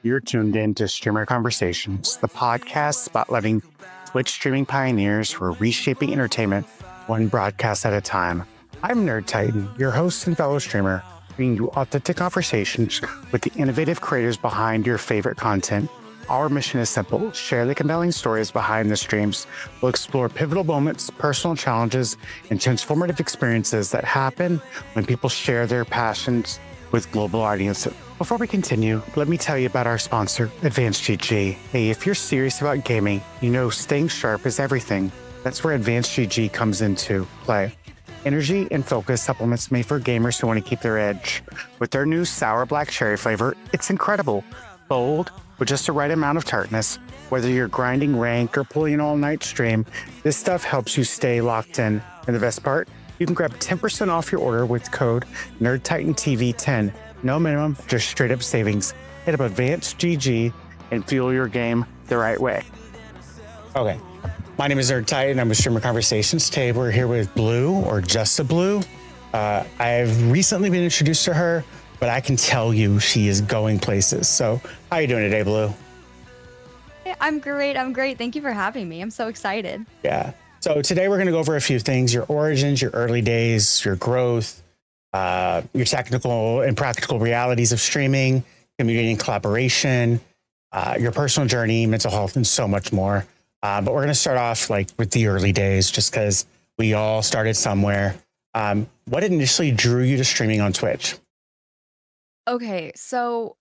You're tuned in to Streamer Conversations, the podcast spotlighting Twitch streaming pioneers who are reshaping entertainment one broadcast at a time. I'm Nerd Titan, your host and fellow streamer, bringing you authentic conversations with the innovative creators behind your favorite content. Our mission is simple: share the compelling stories behind the streams. We'll explore pivotal moments, personal challenges, and transformative experiences that happen when people share their passions with global audiences. Before we continue, let me tell you about our sponsor, Advanced GG. Hey, if you're serious about gaming, you know staying sharp is everything. That's where Advanced GG comes into play. Energy and focus supplements made for gamers who want to keep their edge. With their new sour black cherry flavor, it's incredible. Bold, with just the right amount of tartness. Whether you're grinding rank or pulling an all-night stream, this stuff helps you stay locked in. And the best part? You can grab 10% off your order with code NerdTitanTV10. No minimum, just straight up savings. Hit up Advanced GG and fuel your game the right way. Okay. My name is Nerd Titan. I'm with Streamer Conversations. Today we're here with Blue, or Justablu. I've recently been introduced to her, but I can tell you she is going places. So how are you doing today, Blue? Hey, I'm great. Thank you for having me. I'm so excited. Yeah. So today we're going to go over a few things: your origins, your early days, your growth, your technical and practical realities of streaming, community and collaboration, your personal journey, mental health, and so much more. But we're going to start off with the early days, just because we all started somewhere. What initially drew you to streaming on Twitch? Okay, so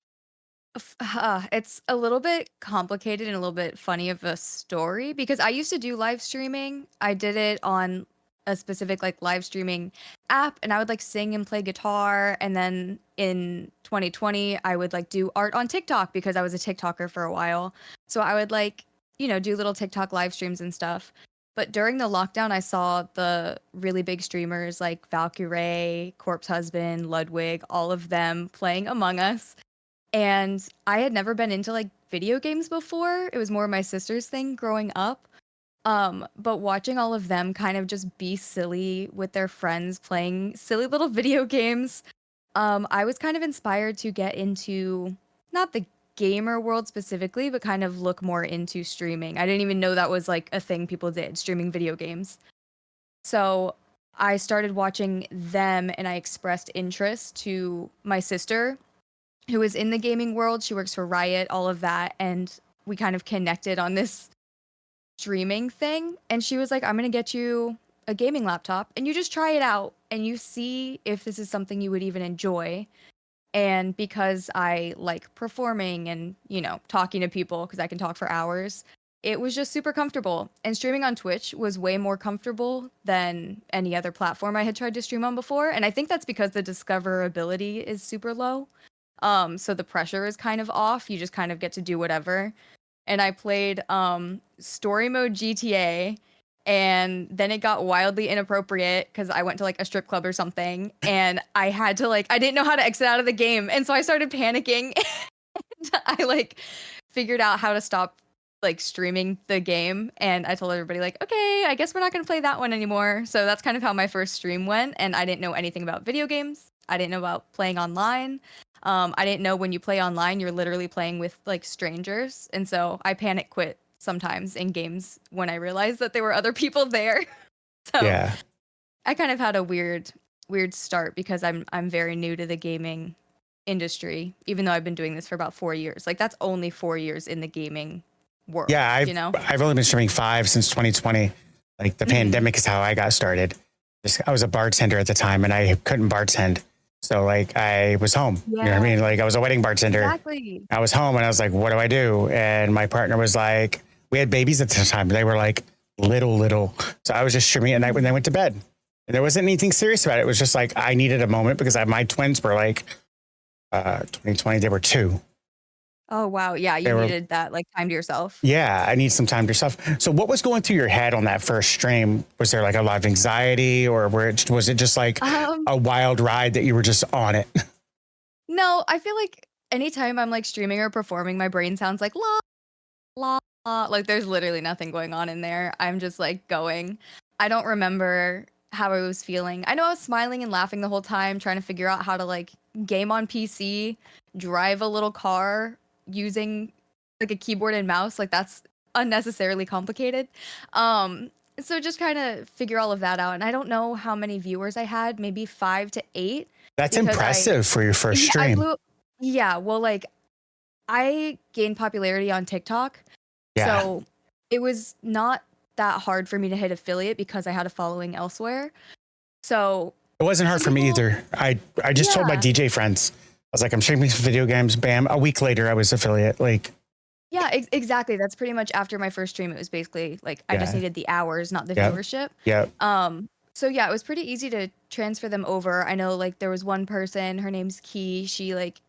it's a little bit complicated and a little bit funny of a story because I used to do live streaming. I did it on a specific live streaming app, and I would sing and play guitar. And then in 2020, I would do art on TikTok because I was a TikToker for a while. So I would do little TikTok live streams and stuff. But during the lockdown, I saw the really big streamers like Valkyrae, Corpse Husband, Ludwig, all of them playing Among Us. And I had never been into video games before. It was more my sister's thing growing up. But watching all of them kind of just be silly with their friends playing silly little video games, I was kind of inspired to get into not the gamer world specifically, but kind of look more into streaming. I didn't even know that was a thing people did, streaming video games. So I started watching them and I expressed interest to my sister, who is in the gaming world. She works for Riot, all of that. And we kind of connected on this streaming thing. And she was like, I'm going to get you a gaming laptop and you just try it out and you see if this is something you would even enjoy. And because I like performing and, talking to people, because I can talk for hours, it was just super comfortable. And streaming on Twitch was way more comfortable than any other platform I had tried to stream on before. And I think that's because the discoverability is super low. So the pressure is kind of off. You just kind of get to do whatever. And I played story mode GTA, and then it got wildly inappropriate because I went to a strip club or something, and I had to I didn't know how to exit out of the game, and so I started panicking. And I figured out how to stop streaming the game, and I told everybody okay, I guess we're not gonna play that one anymore. So that's kind of how my first stream went, and I didn't know anything about video games. I didn't know about playing online. I didn't know when you play online, you're literally playing with strangers. And so I panic quit sometimes in games when I realized that there were other people there. So Yeah. I kind of had a weird start because I'm very new to the gaming industry, even though I've been doing this for about 4 years. That's only 4 years in the gaming world. Yeah, I've only been streaming 5 since 2020. The pandemic is how I got started. I was a bartender at the time and I couldn't bartend. So I was home, Yeah. You know what I mean? I was a wedding bartender. Exactly. I was home and I was like, what do I do? And my partner was like, we had babies at the time. They were little. So I was just streaming at night when they went to bed. And there wasn't anything serious about it. It was just I needed a moment because my twins were 2020, they were 2. Oh, wow. Yeah, you needed that time to yourself. Yeah, I need some time to yourself. So what was going through your head on that first stream? Was there a lot of anxiety, or was it just a wild ride that you were just on it? No, I feel anytime I'm streaming or performing, my brain sounds like la la. There's literally nothing going on in there. I'm just going. I don't remember how I was feeling. I know I was smiling and laughing the whole time, trying to figure out how to game on PC, drive a little car using like a keyboard and mouse. Like that's unnecessarily complicated. Um, so just kind of figure all of that out. And I don't know how many viewers I had, maybe 5 to 8, That's because impressive for your first I stream. blew, yeah, well, like I gained popularity on TikTok. Yeah. So it was not that hard for me to hit affiliate because I had a following elsewhere. So It wasn't hard some for me people, either. I just told my yeah, DJ friends, I was like, I'm streaming some video games. Bam. A week later, I was affiliate. Like, yeah, exactly. That's pretty much after my first stream. It was basically like I just yeah. needed the hours, not the Yep. viewership. Yep. So yeah, it was pretty easy to transfer them over. I know like there was one person, her name's Key. She like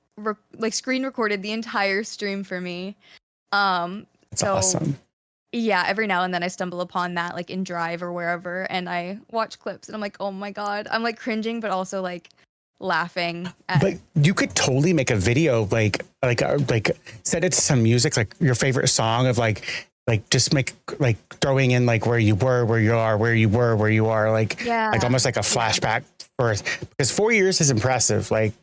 like screen recorded the entire stream for me. That's So awesome. yeah, every now and then I stumble upon that like in Drive or wherever, and I watch clips and I'm like, oh my God. I'm like cringing, but also like laughing at. But you could totally make a video, like set it to some music, like your favorite song of like just make like throwing in like where you were, where you are, where you were, where you are, like Yeah. almost like a flashback for, because 4 years is impressive. Like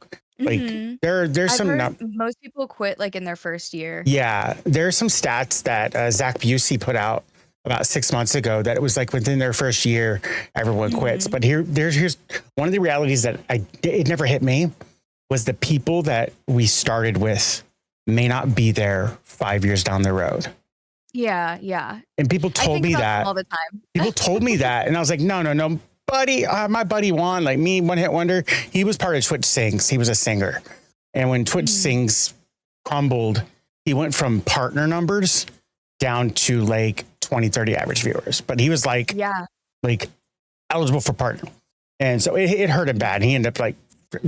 Hmm. there's I've some heard most people quit like in their first year. yeah, there's some stats that Zach Busey put out about 6 months ago that it was like within their first year, everyone quits. Hmm. But here's one of the realities that it never hit me was the people that we started with may not be there 5 years down the road. Yeah, yeah. And people I told think me about them that. all the time. People told me that, and I was like, no, buddy. My buddy Juan, like me, one hit wonder. He was part of Twitch Sings. He was a singer, and when Twitch Mhm. Sings crumbled, he went from partner numbers down to like 20, 30 average viewers. But he was like Yeah. eligible for partner, and so it hurt him bad. And he ended up like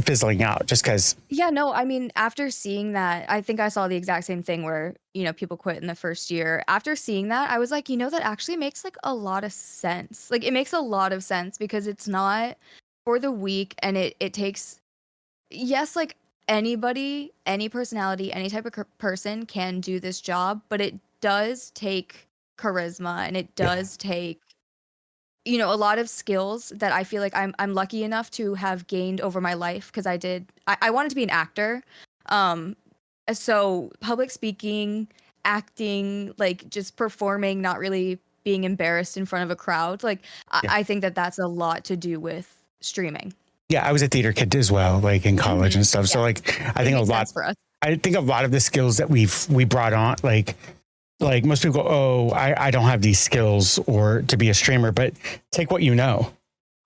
fizzling out just because. Yeah, no, I mean, after seeing that, I think I saw the exact same thing where, people quit in the first year. After seeing that, I was like, that actually makes like a lot of sense. Like it makes a lot of sense because it's not for the weak, and it takes, yes, like anybody, any personality, any type of person can do this job, but it does take charisma, and it Yeah, does take a lot of skills that I feel like I'm lucky enough to have gained over my life, because I wanted to be an actor. Um so public speaking, acting, like just performing, not really being embarrassed in front of a crowd. Like yeah, I think that that's a lot to do with streaming. yeah. I was a theater kid as well, like in college and stuff. Yeah, So like, I it think a makes lot. sense for us. I think a lot of the skills that we brought on, like most people go, oh, I don't have these skills or to be a streamer, but take what you know.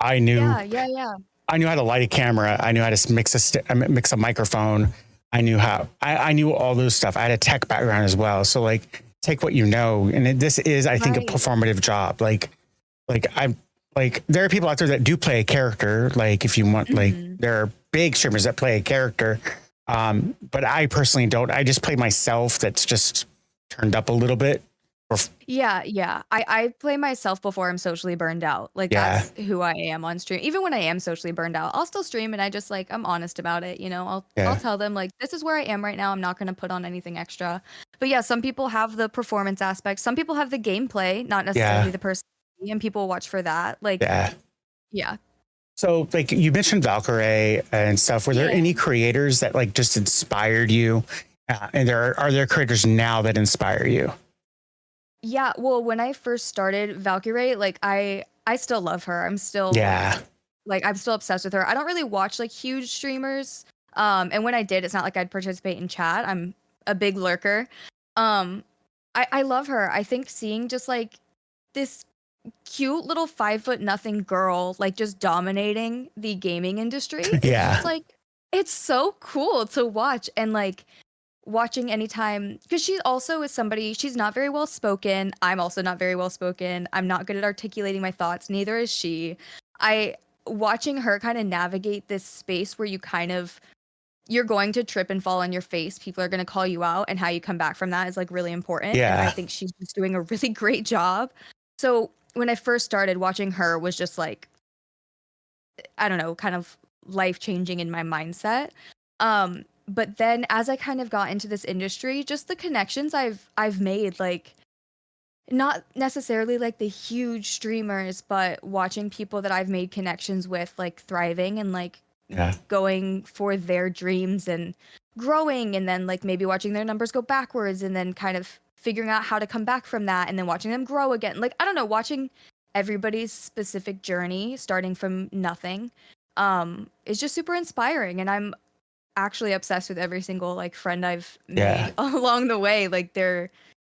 I knew Yeah, yeah, yeah. I knew how to light a camera. I knew how to mix a microphone. I knew all those stuff. I had a tech background as well. So like take what you know. And this is, I think, a Right. performative job. I'm like, there are people out there that do play a character. Like if you want, like Mhm. there are big streamers that play a character. But I personally don't. I just play myself. That's just turned up a little bit. Yeah, yeah. I play myself before I'm socially burned out. Like Yeah, that's who I am on stream. Even when I am socially burned out, I'll still stream, and I just like I'm honest about it, I'll yeah, tell them like this is where I am right now. I'm not going to put on anything extra. But yeah, some people have the performance aspect. Some people have the gameplay, not yeah, necessarily the personality, and people watch for that. Like yeah. yeah. So like you mentioned Valkyrie and stuff. Were there Yeah. any creators that like just inspired you? And are there creators now that inspire you? Yeah, well, when I first started Valkyrie, like I still love her. Yeah, I'm still obsessed with her. I don't really watch like huge streamers. And when I did, it's not like I'd participate in chat. I'm a big lurker. Um, I love her. I think seeing just like this cute little 5 foot nothing girl like just dominating the gaming industry is just yeah, like it's so cool to watch. And like watching anytime, because she also is somebody, she's not very well spoken. I'm also not very well spoken. I'm not good at articulating my thoughts, neither is she. I Watching her kind of navigate this space where you're going to trip and fall on your face. People are going to call you out, and how you come back from that is like really important. And I yeah, think she's just doing a really great job. So when I first started, watching her was just like, I don't know, kind of life changing in my mindset. But then as I kind of got into this industry, just the connections I've made, like not necessarily like the huge streamers, but watching people that I've made connections with like thriving and like yeah, going for their dreams, and growing and then like maybe watching their numbers go backwards and then kind of figuring out how to come back from that and then watching them grow again. Like I don't know, watching everybody's specific journey starting from nothing is just super inspiring, and I'm actually obsessed with every single like friend I've Yeah. made along the way. Like they're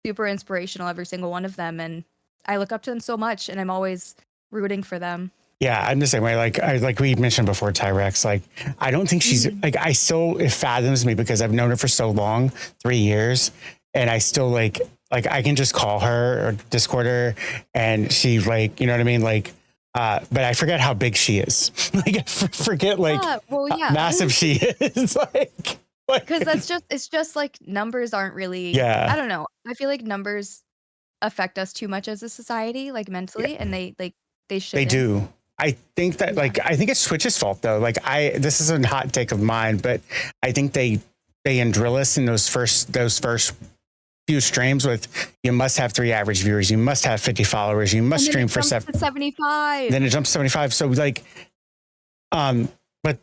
super inspirational, every single one of them, and I look up to them so much and I'm always rooting for them. Yeah, I'm the same way. Like we mentioned before, Tyrex. Like, I don't think she's Mhm. like I still it fathoms me because I've known her for so long, 3 years, and I still like I can just call her or Discord her, and she like you know what I mean. Like, but I forget how big she is. Like, I forget like Yeah, well, how yeah. massive she is. Because like that's just it's just like numbers aren't really, I yeah, don't know. I feel like numbers affect us too much as a society, like mentally, yeah, and they they shouldn't. do. I think that Yeah. like I think it's Twitch's fault though. Like this is a hot take of mine, but I think they drill us in those first few streams with you must have 3 average viewers, you must have 50 followers, you must And then stream it for jumps seven. to 75. Then it jumps to 75. So like but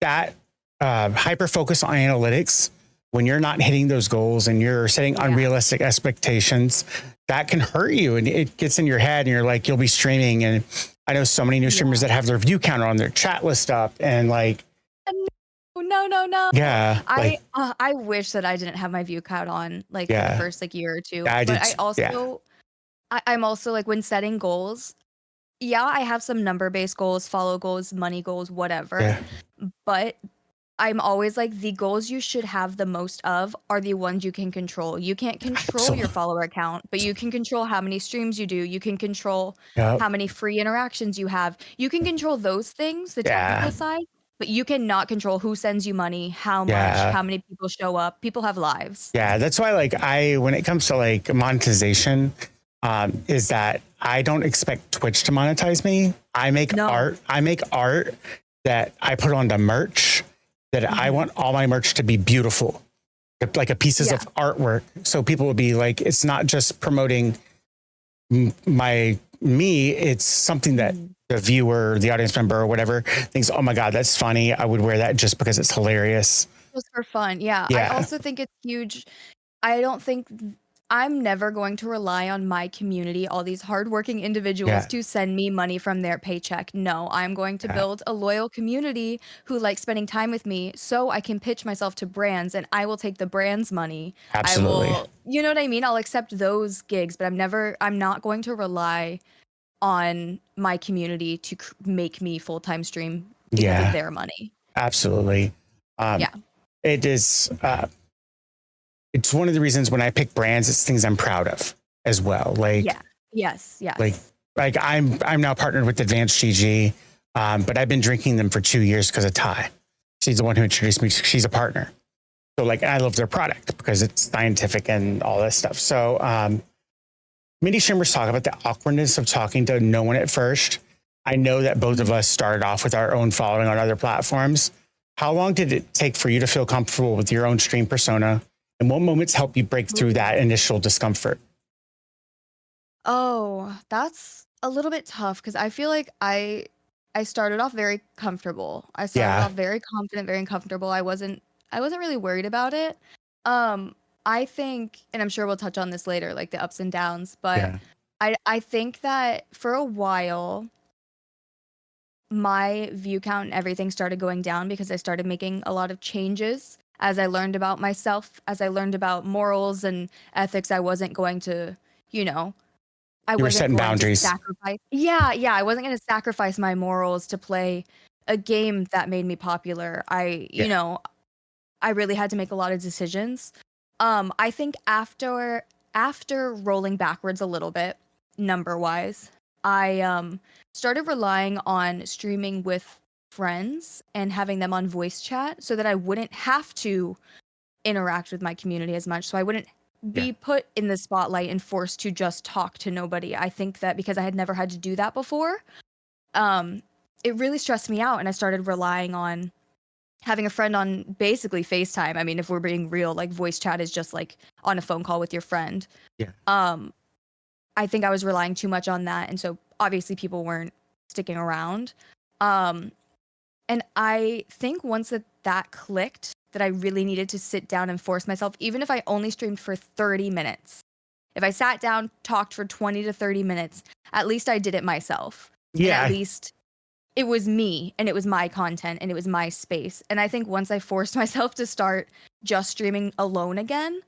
that hyper focus on analytics when you're not hitting those goals and you're setting Yeah. unrealistic expectations, that can hurt you and it gets in your head and you're like you'll be streaming. And I know so many new streamers that have their view counter on their chat list up and like No, no, no. yeah, like I wish that I didn't have my view count on like for the yeah, first like year or two. I But did I yeah, also I'm also like when setting goals, yeah, I have some number-based goals, follow goals, money goals, whatever. yeah, But I'm always like the goals you should have the most of are the ones you can control. You can't control your absolutely. follower count, but you can control how many streams you do. You can control Yep. how many free interactions you have. You can control those things, the technical Yeah. side, but you cannot control who sends you money, how much, Yeah. how many people show up. People have lives. Yeah. That's why like when it comes to like monetization, is that I don't expect Twitch to monetize me. I make No. art. I make art that I put on the merch that I want all my merch to be beautiful, like a pieces Yeah. of artwork. So people will be like, it's not just promoting me, it's something that the viewer, the audience member or whatever thinks, oh my God, that's funny. I would wear that just because it's hilarious. Just for fun. Yeah. I Yeah. also think it's huge. I don't think I'm never going to rely on my community, all these hardworking individuals, Yeah. to send me money from their paycheck. No, I'm going to Yeah. build a loyal community who likes spending time with me so I can pitch myself to brands and I will take the brand's money. I Absolutely. will, you know what I mean? I'll accept those gigs, but I'm not going to rely on my community to make me full-time stream because of Yeah. their money. Absolutely. Yeah. It is, it's one of the reasons when I pick brands, it's things I'm proud of as well. Like, Yeah. Yes. Yes. like I'm now partnered with Advanced GG, but I've been drinking them for 2 years because of Ty. She's the one who introduced me. She's a partner. So like, I love their product because it's scientific and all this stuff. So, many streamers talk about the awkwardness of talking to no one at first. I know that both of us started off with our own following on other platforms. How long did it take for you to feel comfortable with your own stream persona? And what moments help you break through that initial discomfort? Oh, that's a little bit tough because I feel like I started off very comfortable. I started Yeah. off very confident, very comfortable. I wasn't really worried about it. I think, and I'm sure we'll touch on this later, like the ups and downs, but Yeah. I think that for a while my view count and everything started going down because I started making a lot of changes as I learned about myself, as I learned about morals and ethics. I wasn't going to, you know, I You were wasn't setting going to boundaries. sacrifice. Yeah, yeah, I wasn't gonna sacrifice my morals to play a game that made me popular. Yeah. I really had to make a lot of decisions. I think after rolling backwards a little bit, number-wise, I started relying on streaming with friends and having them on voice chat so that I wouldn't have to interact with my community as much. So I wouldn't Yeah. be put in the spotlight and forced to just talk to nobody. I think that because I had never had to do that before, it really stressed me out and I started relying on having a friend on basically FaceTime. I mean, if we're being real, like voice chat is just like on a phone call with your friend. Yeah. I think I was relying too much on that, and so obviously people weren't sticking around. And I think once that clicked, that I really needed to sit down and force myself, even if I only streamed for 30 minutes. If I sat down, talked for 20 to 30 minutes, at least I did it myself. And at Yeah. least it was me and it was my content and it was my space. And I think once I forced myself to start just streaming alone again,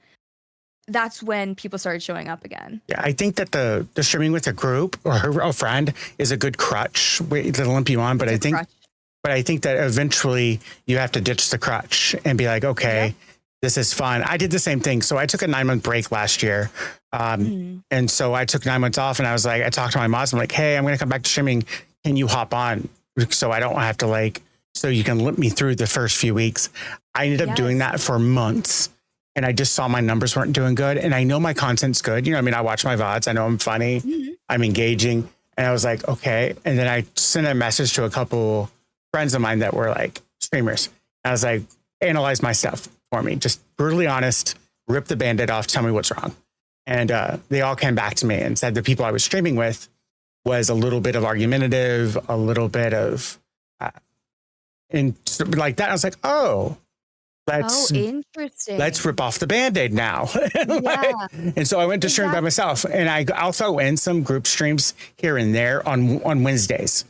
that's when people started showing up again. Yeah, I think that the streaming with a group or a friend is a good crutch that'll limp you on. But I think that eventually you have to ditch the crutch and be like, okay, this is fun. I did the same thing. So I took a 9-month break last year. And so I took 9 months off and I was like, I talked to my moms. I'm like, hey, I'm going to come back to streaming. Can you hop on? So I don't have to so you can limp me through the first few weeks. I ended up doing that for months. And I just saw my numbers weren't doing good. And I know my content's good. You know, I mean, I watch my VODs. I know I'm funny. I'm engaging. And I was like, okay. And then I sent a message to a couple friends of mine that were like streamers. I was like, analyze my stuff for me. Just brutally honest, rip the Band-Aid off, tell me what's wrong. And they all came back to me and said the people I was streaming with was a little bit of argumentative, a little bit of, and like that. I was like, oh, interesting. Let's rip off the Band-Aid now. And so I went to stream by myself, and I'll throw in some group streams here and there on Wednesdays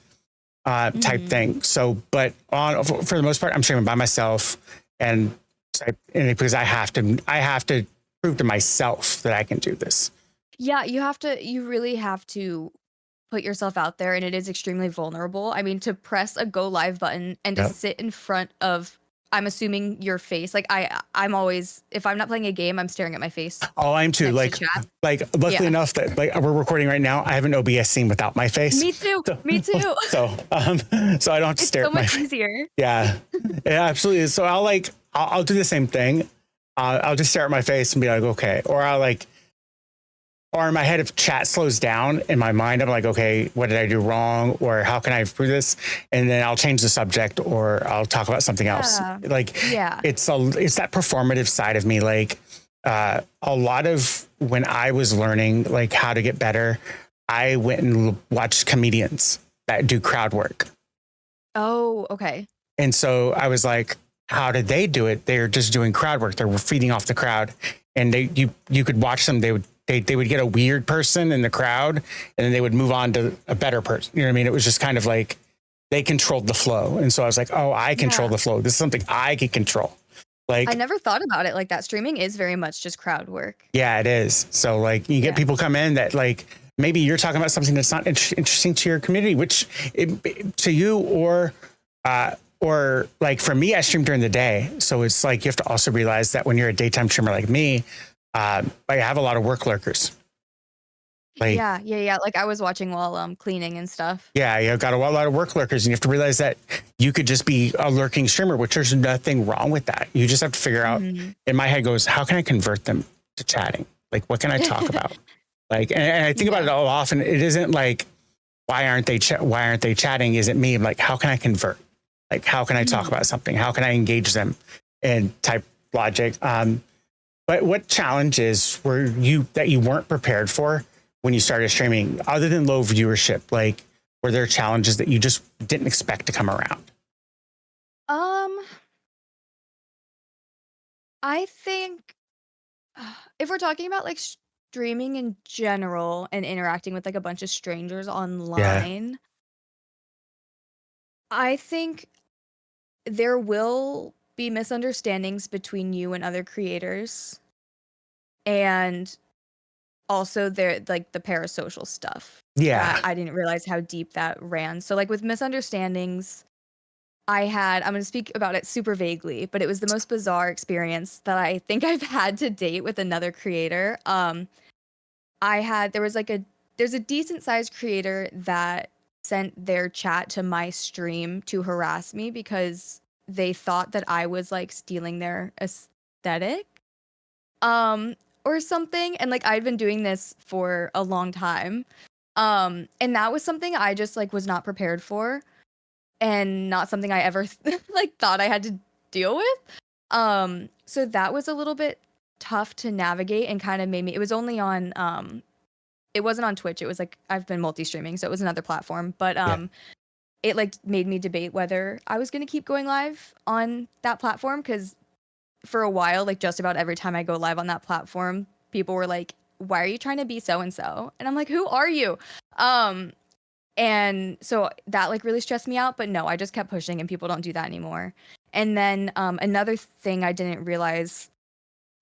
type thing. So, but for the most part, I'm streaming by myself and because I have to prove to myself that I can do this. Yeah, you really have to put yourself out there, and it is extremely vulnerable. I mean, to press a go live button and to sit in front of, I'm assuming, your face. Like I'm always, if I'm not playing a game, I'm staring at my face. Oh, I'm too. Like luckily enough that we're recording right now, I have an OBS scene without my face. Me too. Me too. So I don't have to stare at my face. It's so much easier. Yeah, it absolutely is. So I'll do the same thing. I'll just stare at my face and be like, okay, or in my head, if chat slows down in my mind, I'm like, okay, what did I do wrong? Or how can I improve this? And then I'll change the subject or I'll talk about something else. It's that performative side of me. Like a lot of when I was learning like how to get better, I went and watched comedians that do crowd work. Oh, okay. And so I was like, how did they do it? They're just doing crowd work. They were feeding off the crowd, and you could watch them. They would get a weird person in the crowd, and then they would move on to a better person. You know what I mean? It was just kind of like they controlled the flow. And so I was like, oh, I control the flow. This is something I can control. Like, I never thought about it like that. Streaming is very much just crowd work. Yeah, it is. So like you get people come in that like, maybe you're talking about something that's not interesting to your community, which to you or like for me, I stream during the day. So it's like, you have to also realize that when you're a daytime streamer like me, I have a lot of work lurkers. Like, yeah. Like I was watching while cleaning and stuff. Yeah, you've got a lot of work lurkers, and you have to realize that you could just be a lurking streamer, which there's nothing wrong with that. You just have to figure out. In my head goes, how can I convert them to chatting? Like, what can I talk about? Like, and I think about it all often. It isn't like, why aren't they chatting? Is it me? I'm like, how can I convert? Like, how can I talk about something? How can I engage them in type logic? But what challenges were you weren't prepared for when you started streaming, other than low viewership? Like, were there challenges that you just didn't expect to come around? I think if we're talking about like streaming in general and interacting with like a bunch of strangers online, I think there will be misunderstandings between you and other creators, and also there like the parasocial stuff. I didn't realize how deep that ran. So like with misunderstandings, I'm going to speak about it super vaguely, but it was the most bizarre experience that I think I've had to date with another creator. There's a decent sized creator that sent their chat to my stream to harass me because they thought that I was like stealing their aesthetic or something, and like I'd been doing this for a long time, and that was something I just like was not prepared for, and not something I ever like thought I had to deal with. So that was a little bit tough to navigate, and kind of made me, it was only on it wasn't on Twitch, it was like I've been multi-streaming, so it was another platform, but it like made me debate whether I was going to keep going live on that platform, because for a while, like just about every time I go live on that platform, people were like, why are you trying to be so and so? And I'm like, who are you? And so that like really stressed me out, but no, I just kept pushing and people don't do that anymore. And then another thing I didn't realize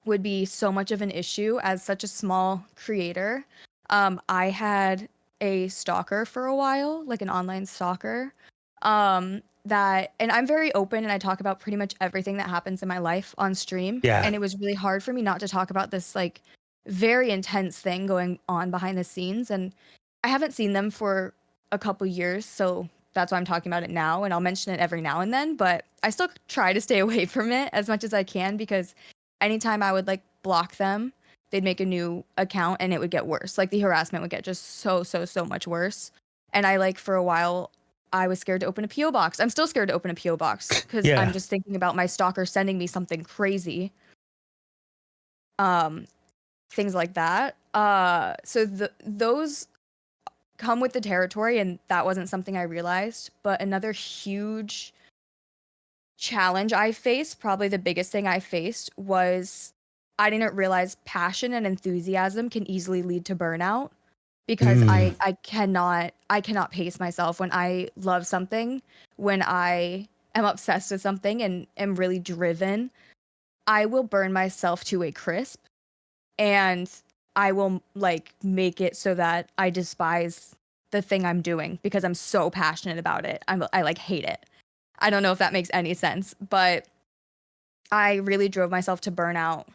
would be so much of an issue as such a small creator. I had a stalker for a while, like an online stalker. That, and I'm very open and I talk about pretty much everything that happens in my life on stream. Yeah. And it was really hard for me not to talk about this like very intense thing going on behind the scenes. And I haven't seen them for a couple years, so that's why I'm talking about it now. And I'll mention it every now and then, but I still try to stay away from it as much as I can because anytime I would like block them, they'd make a new account and it would get worse. Like the harassment would get just so much worse. And I like for a while I was scared to open a PO box. I'm still scared to open a PO box because I'm just thinking about my stalker sending me something crazy. Things like that. So those come with the territory, and that wasn't something I realized. But another huge challenge I faced, probably the biggest thing I faced, was I didn't realize passion and enthusiasm can easily lead to burnout because I cannot pace myself when I love something, when I am obsessed with something and am really driven. I will burn myself to a crisp and I will like make it so that I despise the thing I'm doing because I'm so passionate about it. I like hate it. I don't know if that makes any sense, but I really drove myself to burnout.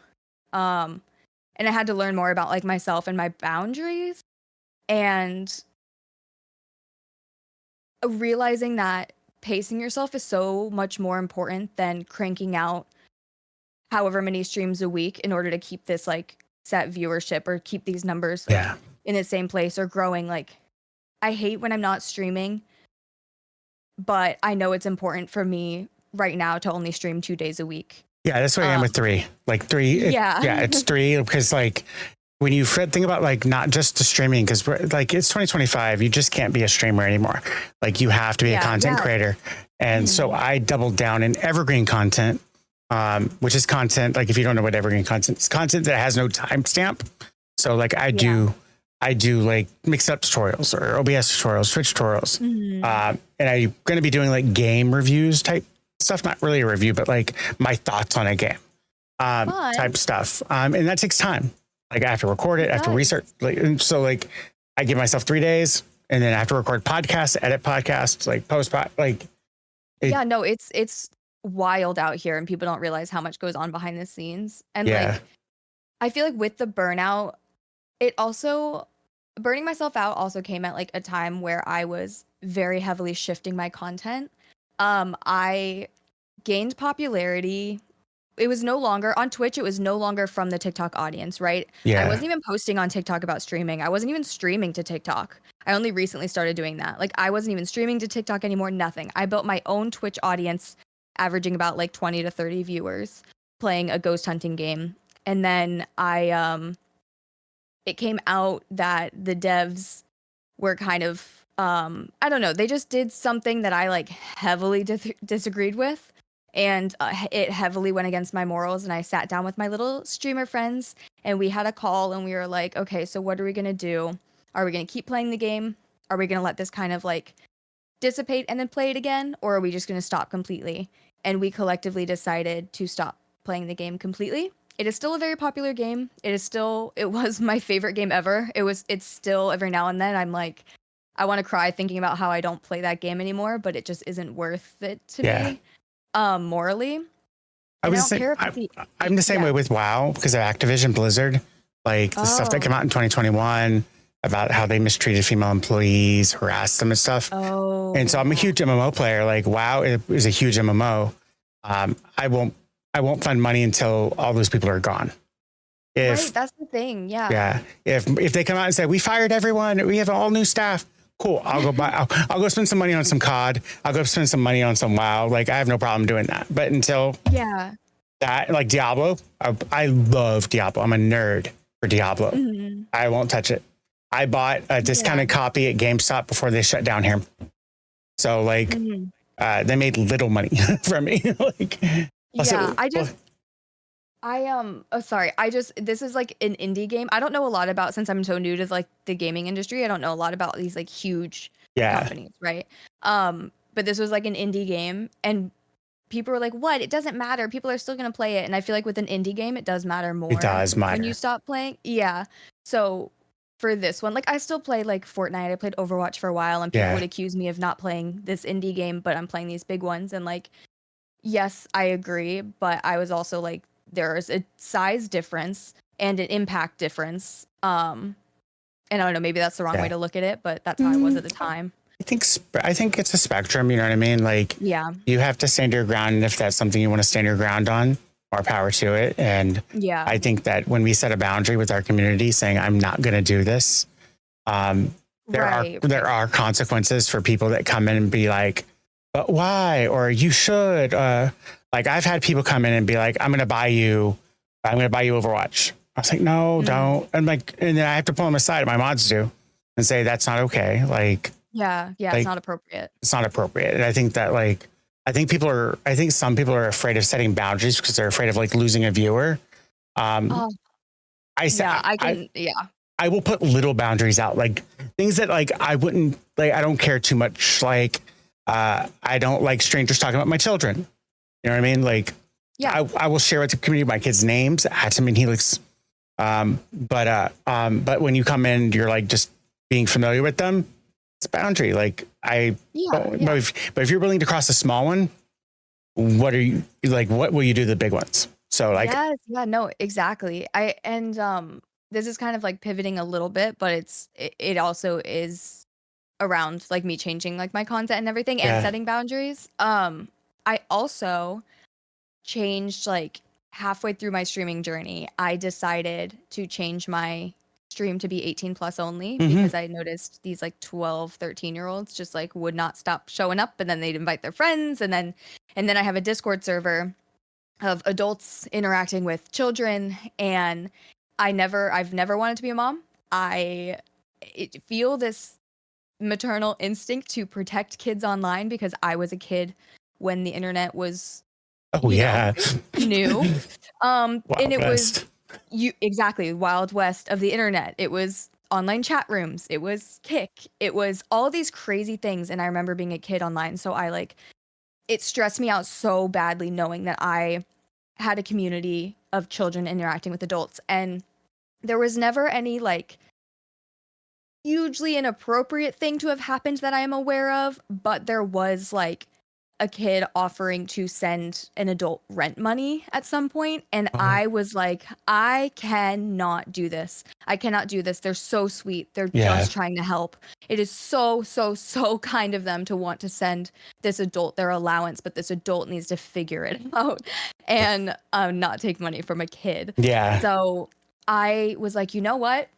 And I had to learn more about like myself and my boundaries and realizing that pacing yourself is so much more important than cranking out however many streams a week in order to keep this like set viewership or keep these numbers like, in the same place or growing. Like I hate when I'm not streaming, but I know it's important for me right now to only stream 2 days a week. Yeah, that's what I am with 3. Like 3. It's 3 because like when you think about like not just the streaming, because like it's 2025, you just can't be a streamer anymore. Like you have to be a content creator. And so I doubled down in evergreen content, which is content. Like if you don't know what evergreen content is, content that has no timestamp. So like I do like mix up tutorials or OBS tutorials, Twitch tutorials. And I'm going to be doing like game reviews type stuff, not really a review, but like my thoughts on a game type stuff. And that takes time. Like I have to record it, I have to research. Like, and so like I give myself 3 days and then I have to record podcasts, edit podcasts, like post like. It's wild out here and people don't realize how much goes on behind the scenes. And like, I feel like with the burnout, burning myself out also came at like a time where I was very heavily shifting my content. I gained popularity. It was no longer on Twitch. It was no longer from the TikTok audience, right? I wasn't even posting on TikTok about streaming. I wasn't even streaming to TikTok. I only recently started doing that. Like I wasn't even streaming to TikTok anymore. Nothing. I built my own Twitch audience, averaging about like 20 to 30 viewers, playing a ghost hunting game. And then it came out that the devs were kind of I don't know, they just did something that I like heavily disagreed with, and it heavily went against my morals. And I sat down with my little streamer friends and we had a call and we were like, okay, so what are we gonna do? Are we gonna keep playing the game? Are we gonna let this kind of like dissipate and then play it again, or are we just gonna stop completely? And we collectively decided to stop playing the game completely. It is still a very popular game. It was my favorite game ever. It's still every now and then I'm like, I want to cry thinking about how I don't play that game anymore, but it just isn't worth it to me, morally. I'm the same way with WoW because of Activision Blizzard, like the stuff that came out in 2021 about how they mistreated female employees, harassed them and stuff. And so I'm a huge MMO player. Like WoW is a huge MMO. I won't fund money until all those people are gone. Right, that's the thing. Yeah. If they come out and say we fired everyone, we have all new staff. Cool. I'll go spend some money on some COD. I'll go spend some money on some WoW. Like I have no problem doing that. But until that, like Diablo, I love Diablo. I'm a nerd for Diablo. I won't touch it. I bought a discounted copy at GameStop before they shut down here. So like they made little money from me. Like Oh sorry. This is like an indie game. I don't know a lot about, since I'm so new to like the gaming industry, I don't know a lot about these like huge Yeah, companies, right? But this was like an indie game and people were like, "What? It doesn't matter. People are still going to play it." And I feel like with an indie game it does matter it more does when you matter. stop playing. Yeah. So for this one, like I still play like Fortnite. I played Overwatch for a while and people Yeah, would accuse me of not playing this indie game, but I'm playing these big ones and like yes, I agree, but I was also like, there's a size difference and an impact difference. And I don't know, maybe that's the wrong way yeah. to look at it, but that's how I was Mm, at the time. I think it's a spectrum. You know what I mean? Like Yeah. you have to stand your ground, and if that's something you want to stand your ground on, more power to it. And Yeah. I think that when we set a boundary with our community, saying I'm not going to do this, Right, there right. are consequences for people that come in and be like, but why? Or you should. Like I've had people come in and be like, I'm going to buy you Overwatch. I was like, no, Mm. don't. And then I have to pull them aside. My mods do, and say that's not okay. Yeah, yeah, it's Like not appropriate. it's not appropriate. And I think that I think some people are afraid of setting boundaries because they're afraid of like losing a viewer. Um, Oh, I say yeah, I can, yeah. I will put little boundaries out, like things that like I wouldn't like. I don't care too much. Like I don't like strangers talking about my children. You know what I mean? Like Yeah. I will share with the community my kids' names. Atom and Helix. But when you come in, you're like just being familiar with them. It's a boundary. Like Yeah, yeah. but if you're willing to cross a small one, what are you like? What will you do the big ones? So like, Yes, yeah, no, exactly. This is kind of like pivoting a little bit, but it also is around like me changing like my content and everything and yeah, setting boundaries. I also changed like halfway through my streaming journey. I decided to change my stream to be 18 plus only mm-hmm. because I noticed these like 12, 13-year olds just like would not stop showing up and then they'd invite their friends and then I have a Discord server of adults interacting with children and I've never wanted to be a mom. Feel this maternal instinct to protect kids online because I was a kid when the internet was, Oh yeah, new. And Wild it was West. you exactly wild west of the internet. It was online chat rooms. It was Kick. It was all these crazy things. And I remember being a kid online. So it stressed me out so badly knowing that I had a community of children interacting with adults. And there was never any like hugely inappropriate thing to have happened that I am aware of, but there was like a kid offering to send an adult rent money at some point, and Oh I was like, I cannot do this. I cannot do this. They're so sweet. They're yeah, just trying to help. It is so, so, so kind of them to want to send this adult their allowance, but this adult needs to figure it out and not take money from a kid. yeah, So I was like, you know what?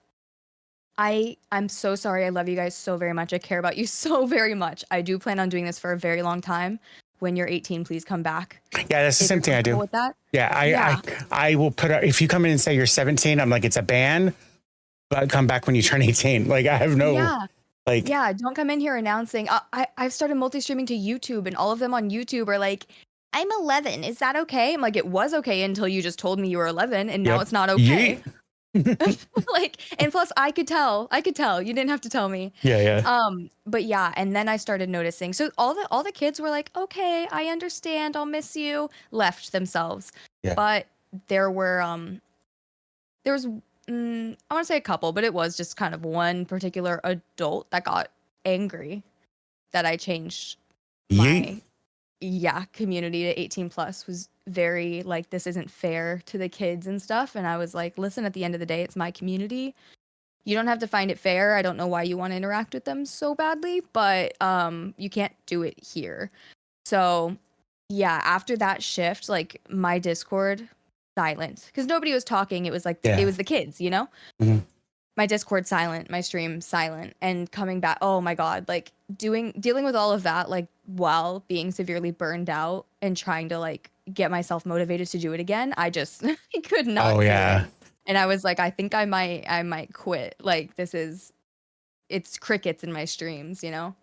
I'm so sorry. I love you guys so very much. I care about you so very much. I do plan on doing this for a very long time. When you're 18, please come back. yeah. That's the If same you're thing I comfortable do. with that. Yeah, Yeah. I will put if you come in and say you're 17, I'm like it's a ban, but come back when you turn 18. Like I have no Yeah. like Yeah. Don't come in here announcing. I've started multi-streaming to YouTube, and all of them on YouTube are like, I'm 11. Is that okay? I'm like, it was okay until you just told me you were 11, and now yep, it's not okay. yeet. Like, and plus I could tell you didn't have to tell me. Yeah, yeah, But yeah, and then I started noticing, so all the kids were like, okay, I understand, I'll miss you, left themselves. yeah. But there was I want to say a couple, but it was just kind of one particular adult that got angry that I changed Yeet. my, yeah, community to 18 plus. Was very like, this isn't fair to the kids and stuff, and I was like, listen, at the end of the day, it's my community. You don't have to find it fair. I don't know why you want to interact with them so badly, but you can't do it here. So yeah, after that shift, like my Discord silent because nobody was talking. It was like it Yeah. was the kids, you know. Mhm. My Discord silent, my stream silent, and coming back. Oh my god, like dealing with all of that, like while being severely burned out and trying to like get myself motivated to do it again. I just I could Oh not do it, yeah. and I was like, I think I might quit. Like it's crickets in my streams, you know.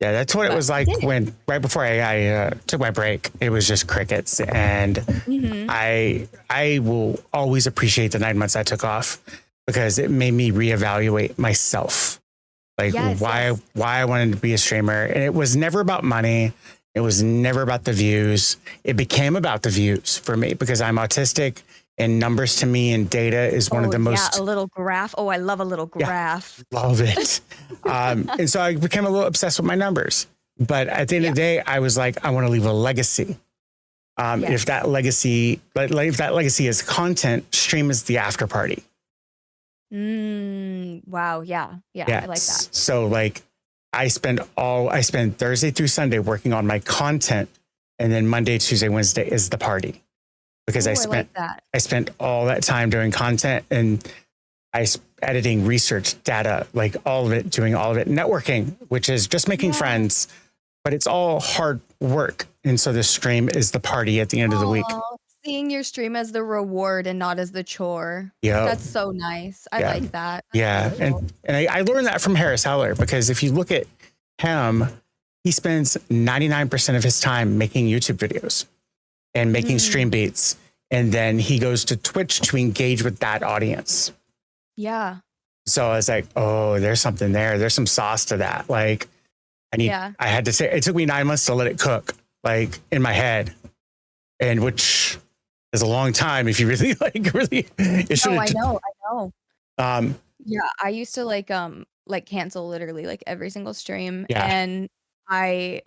Yeah, that's what it but was I like did it. when right before I took my break. It was just crickets, and Mhm. I will always appreciate the 9 months I took off because it made me reevaluate myself, like Yes, yes. why I wanted to be a streamer, and it was never about money. It was never about the views. It became about the views for me because I'm autistic, and numbers to me and data is one of Oh, the yeah, a most little graph. Oh, I love a little yeah graph. love it. And so I became a little obsessed with my numbers. But at the end of Yeah. the day, I was like, I want to leave a legacy. If Yes. that legacy, if that legacy is content, stream is the after party. Wow, yeah. Yeah, I like that. Yes. So like, I spend Thursday through Sunday working on my content, and then Monday, Tuesday, Wednesday is the party because Oh, I like that. I spent all that time doing content and editing, research, data, like all of it, doing all of it, networking, which is just making Yeah. friends, but it's all hard work. And so the stream is the party at the end of the week. Oh, seeing your stream as the reward and not as the chore. Yeah. That's so nice. I Yeah. like that. That's Yeah. beautiful. And I learned that from Harris Heller because if you look at him, he spends 99% of his time making YouTube videos and making stream beats. And then he goes to Twitch to engage with that audience. Yeah. So I was like, oh, there's something there. There's some sauce to that. Like, I had to say, it took me 9 months to let it cook, like in my head, and which is a long time if you really it should Oh, have. I know. I know. Um, Yeah, I used to like cancel literally like every single stream, yeah, and I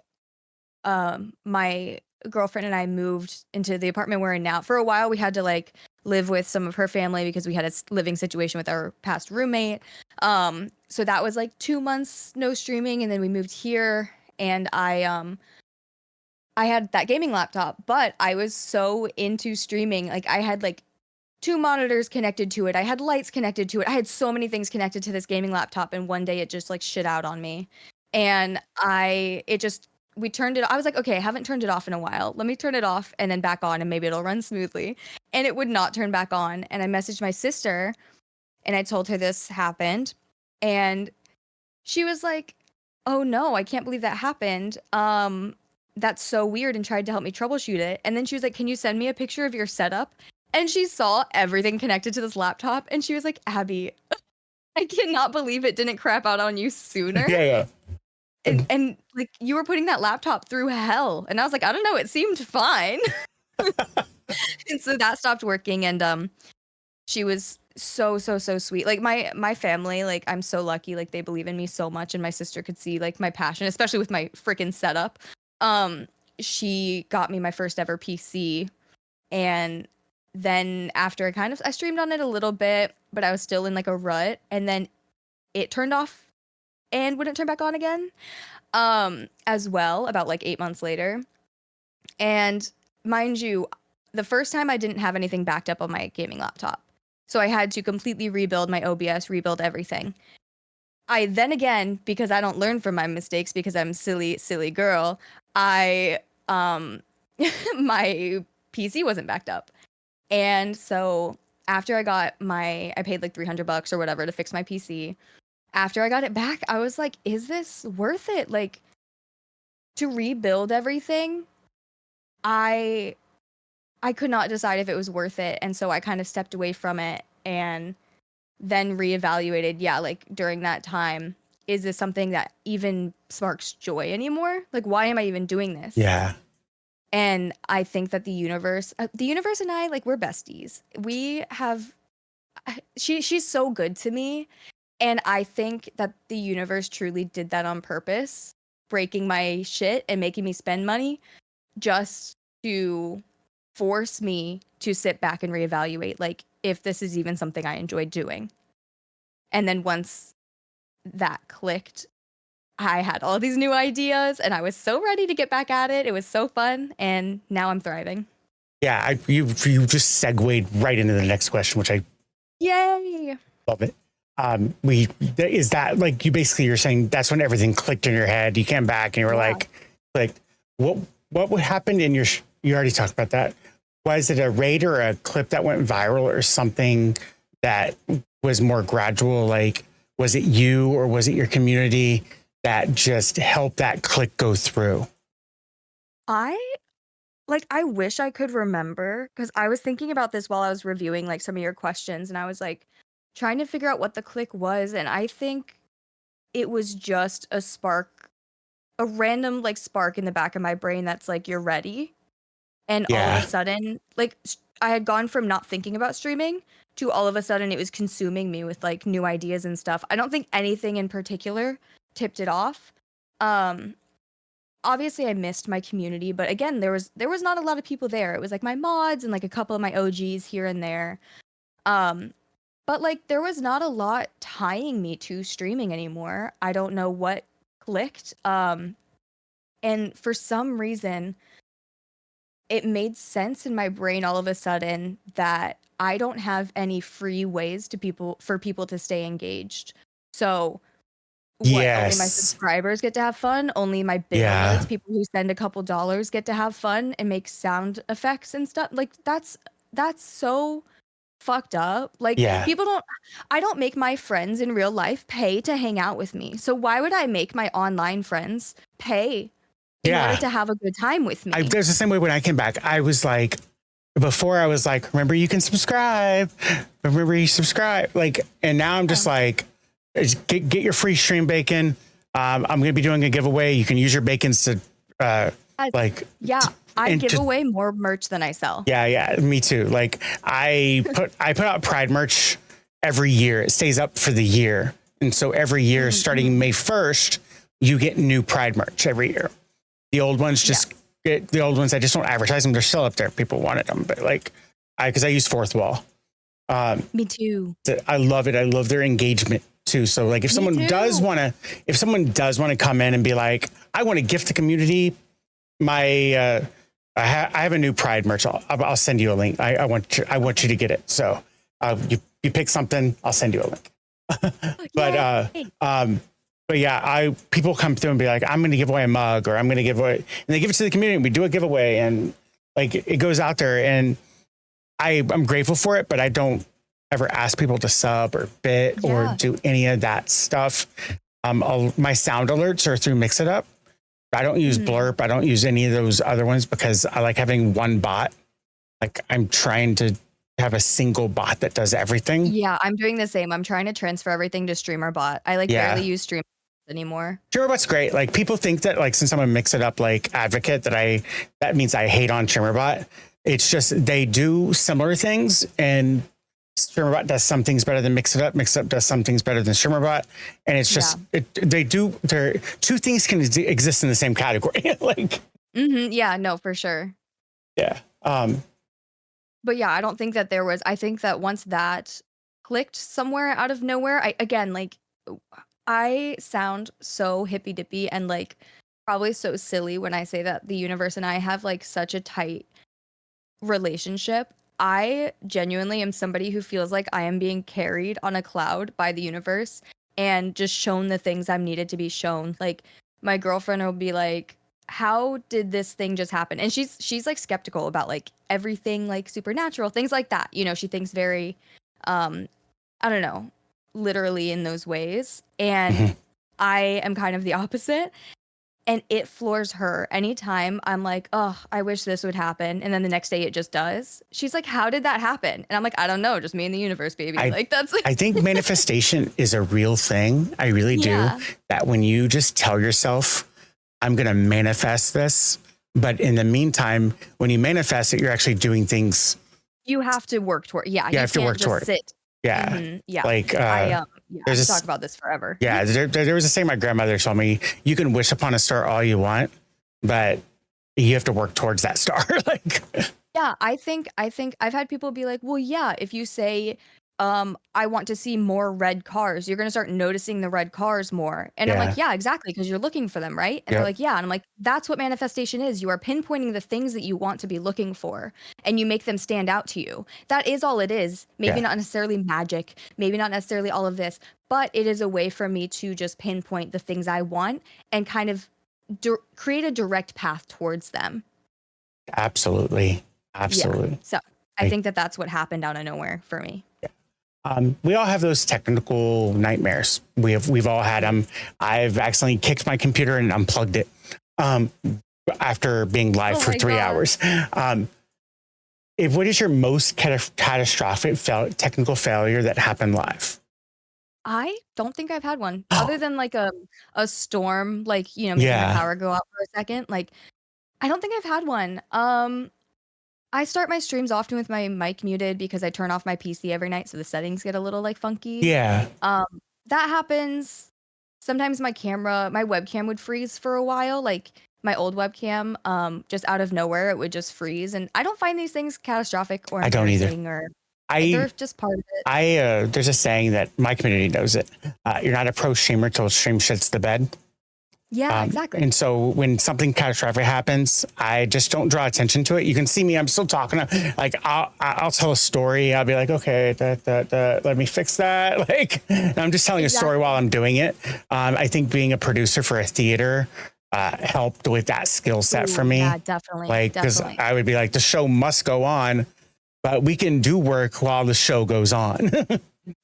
my girlfriend and I moved into the apartment we're in now. For a while we had to like live with some of her family because we had a living situation with our past roommate. So that was like 2 months no streaming, and then we moved here, and I had that gaming laptop, but I was so into streaming. Like I had like 2 monitors connected to it. I had lights connected to it. I had so many things connected to this gaming laptop, and one day it just like shit out on me. And we turned it I was like, "Okay, I haven't turned it off in a while. Let me turn it off and then back on and maybe it'll run smoothly." And it would not turn back on. And I messaged my sister and I told her this happened. And she was like, "Oh no, I can't believe that happened. That's so weird," and tried to help me troubleshoot it. And then she was like, "Can you send me a picture of your setup?" And she saw everything connected to this laptop and she was like, "Abby, I cannot believe it didn't crap out on you sooner." yeah. And like you were putting that laptop through hell. And I was like, "I don't know, it seemed fine." And so that stopped working, and she was so sweet. Like my family, like I'm so lucky, like they believe in me so much, and my sister could see like my passion, especially with my freaking setup. She got me my first ever PC, and then after I streamed on it a little bit, but I was still in like a rut, and then it turned off and wouldn't turn back on again. As well, about like 8 months later. And mind you, the first time I didn't have anything backed up on my gaming laptop. So I had to completely rebuild my OBS, rebuild everything. I then again, because I don't learn from my mistakes because I'm silly girl, I my PC wasn't backed up. And so after I paid like $300 or whatever to fix my PC. After I got it back, I was like, is this worth it? Like to rebuild everything? I could not decide if it was worth it, and so I kind of stepped away from it and then reevaluated, yeah, like during that time, is this something that even sparks joy anymore? Like why am I even doing this? Yeah. And I think that the universe and I, like we're besties. We have she's so good to me, and I think that the universe truly did that on purpose, breaking my shit and making me spend money just to force me to sit back and reevaluate, like, if this is even something I enjoy doing. And then once that clicked, I had all these new ideas and I was so ready to get back at it. It was so fun. And now I'm thriving. Yeah. You just segued right into the next question, which I Yay. love it. Is that like you're saying that's when everything clicked in your head, you came back and you were Yeah. like, what would happen in you already talked about that. Was it a raid or a clip that went viral or something that was more gradual? Like, was it you or was it your community that just helped that click go through? I I wish I could remember because I was thinking about this while I was reviewing like some of your questions, and I was like trying to figure out what the click was, and I think it was just a spark, a random like spark in the back of my brain that's like, you're ready. And all of a Yeah. sudden, I had gone from not thinking about streaming to all of a sudden it was consuming me with like new ideas and stuff. I don't think anything in particular tipped it off. Um, Obviously I missed my community, but again, there was not a lot of people there. It was like my mods and like a couple of my OGs here and there. Um, but like there was not a lot tying me to streaming anymore. I don't know what clicked. And for some reason, it made sense in my brain all of a sudden that I don't have any free ways for people to stay engaged. So what? Only my Yes. subscribers get to have fun. Only my bit Yeah. alerts, people who send a couple dollars, get to have fun and make sound effects and stuff. Like that's so fucked up. Like Yeah. people don't. I don't make my friends in real life pay to hang out with me. So why would I make my online friends pay in order Yeah. to have a good time with me? There's the same way when I came back. I was like, before I was like, remember you can subscribe. Remember you subscribe. Like, and now I'm just like, get your free stream bacon. I'm going to be doing a giveaway. You can use your bacons to like. Yeah, I and give to- away more merch than I sell. Yeah, me too. Like I put out Pride merch every year. It stays up for the year. And so every year, starting May 1st, you get new Pride merch every year. The old ones I just don't advertise them. They're still up there. People wanted them, but like, because I use Fourth Wall. Me too. I love it. I love their engagement too. So like, if someone does want to come in and be like, I want to gift the community my, I have a new Pride merch. I'll send you a link. I want you to get it. So you pick something, I'll send you a link. But yeah, people come through and be like, I'm going to give away a mug, or I'm going to give away, and they give it to the community. We do a giveaway, and like it goes out there, and I'm grateful for it, but I don't ever ask people to sub or bit or do any of that stuff. My sound alerts are through Mix It Up. I don't use Blurp. I don't use any of those other ones because I like having one bot. Like I'm trying to have a single bot that does everything. Yeah, I'm doing the same. I'm trying to transfer everything to StreamerBot. I barely use Stream anymore. StreamerBot's great. Like people think that like since I'm a Mix It Up like advocate that means I hate on StreamerBot. It's just they do similar things, and StreamerBot does some things better than Mix It Up. Mix It Up does some things better than StreamerBot, and it's just they're two things can exist in the same category. Like, yeah, no, for sure. Yeah. But yeah, I don't think that there was. I think that once that clicked somewhere out of nowhere, I sound so hippy dippy and like probably so silly when I say that the universe and I have like such a tight relationship. I genuinely am somebody who feels like I am being carried on a cloud by the universe and just shown the things I'm needed to be shown. Like my girlfriend will be like, how did this thing just happen? And she's like skeptical about like everything like supernatural, things like that. You know, she thinks very I don't know, literally in those ways. And I am kind of the opposite. And it floors her anytime I'm like, oh, I wish this would happen. And then the next day it just does. She's like, how did that happen? And I'm like, I don't know. Just me and the universe, baby. I think manifestation is a real thing. I really do. That when you just tell yourself, I'm going to manifest this. But in the meantime, when you manifest it, you're actually doing things. You have to work toward. Yeah. You have to work toward it. Yeah. Yeah. Like, I can talk about this forever. Yeah. There was a saying my grandmother told me, you can wish upon a star all you want, but you have to work towards that star. Like, yeah, I think I've had people be like, well, yeah, if you say, I want to see more red cars, you're going to start noticing the red cars more. And I'm like, yeah, exactly. Because you're looking for them. Right. And they're like, yeah. And I'm like, that's what manifestation is. You are pinpointing the things that you want to be looking for and you make them stand out to you. That is all it is. Maybe not necessarily magic, maybe not necessarily all of this, but it is a way for me to just pinpoint the things I want and kind of create a direct path towards them. Absolutely. Yeah. So I think that that's what happened out of nowhere for me. Yeah. We all have those technical nightmares. We've all had them. I've accidentally kicked my computer and unplugged it after being live for 3 hours. What is your most catastrophic technical failure that happened live? I don't think I've had one other than like a storm, like, making the power go out for a second. Like, I don't think I've had one. I start my streams often with my mic muted because I turn off my PC every night, so the settings get a little like funky. Yeah. That happens. Sometimes my webcam would freeze for a while, like my old webcam, just out of nowhere, it would just freeze. And I don't find these things catastrophic or embarrassing. They're just part of it. There's a saying that my community knows it. You're not a pro streamer till stream shits the bed. Yeah, exactly. And so when something catastrophic happens, I just don't draw attention to it. You can see me, I'm still talking. Like, I'll tell a story. I'll be like, okay, let me fix that. Like, I'm just telling a story while I'm doing it. I think being a producer for a theater helped with that skill set for me. Yeah, definitely. Like, because I would be like, the show must go on, but we can do work while the show goes on.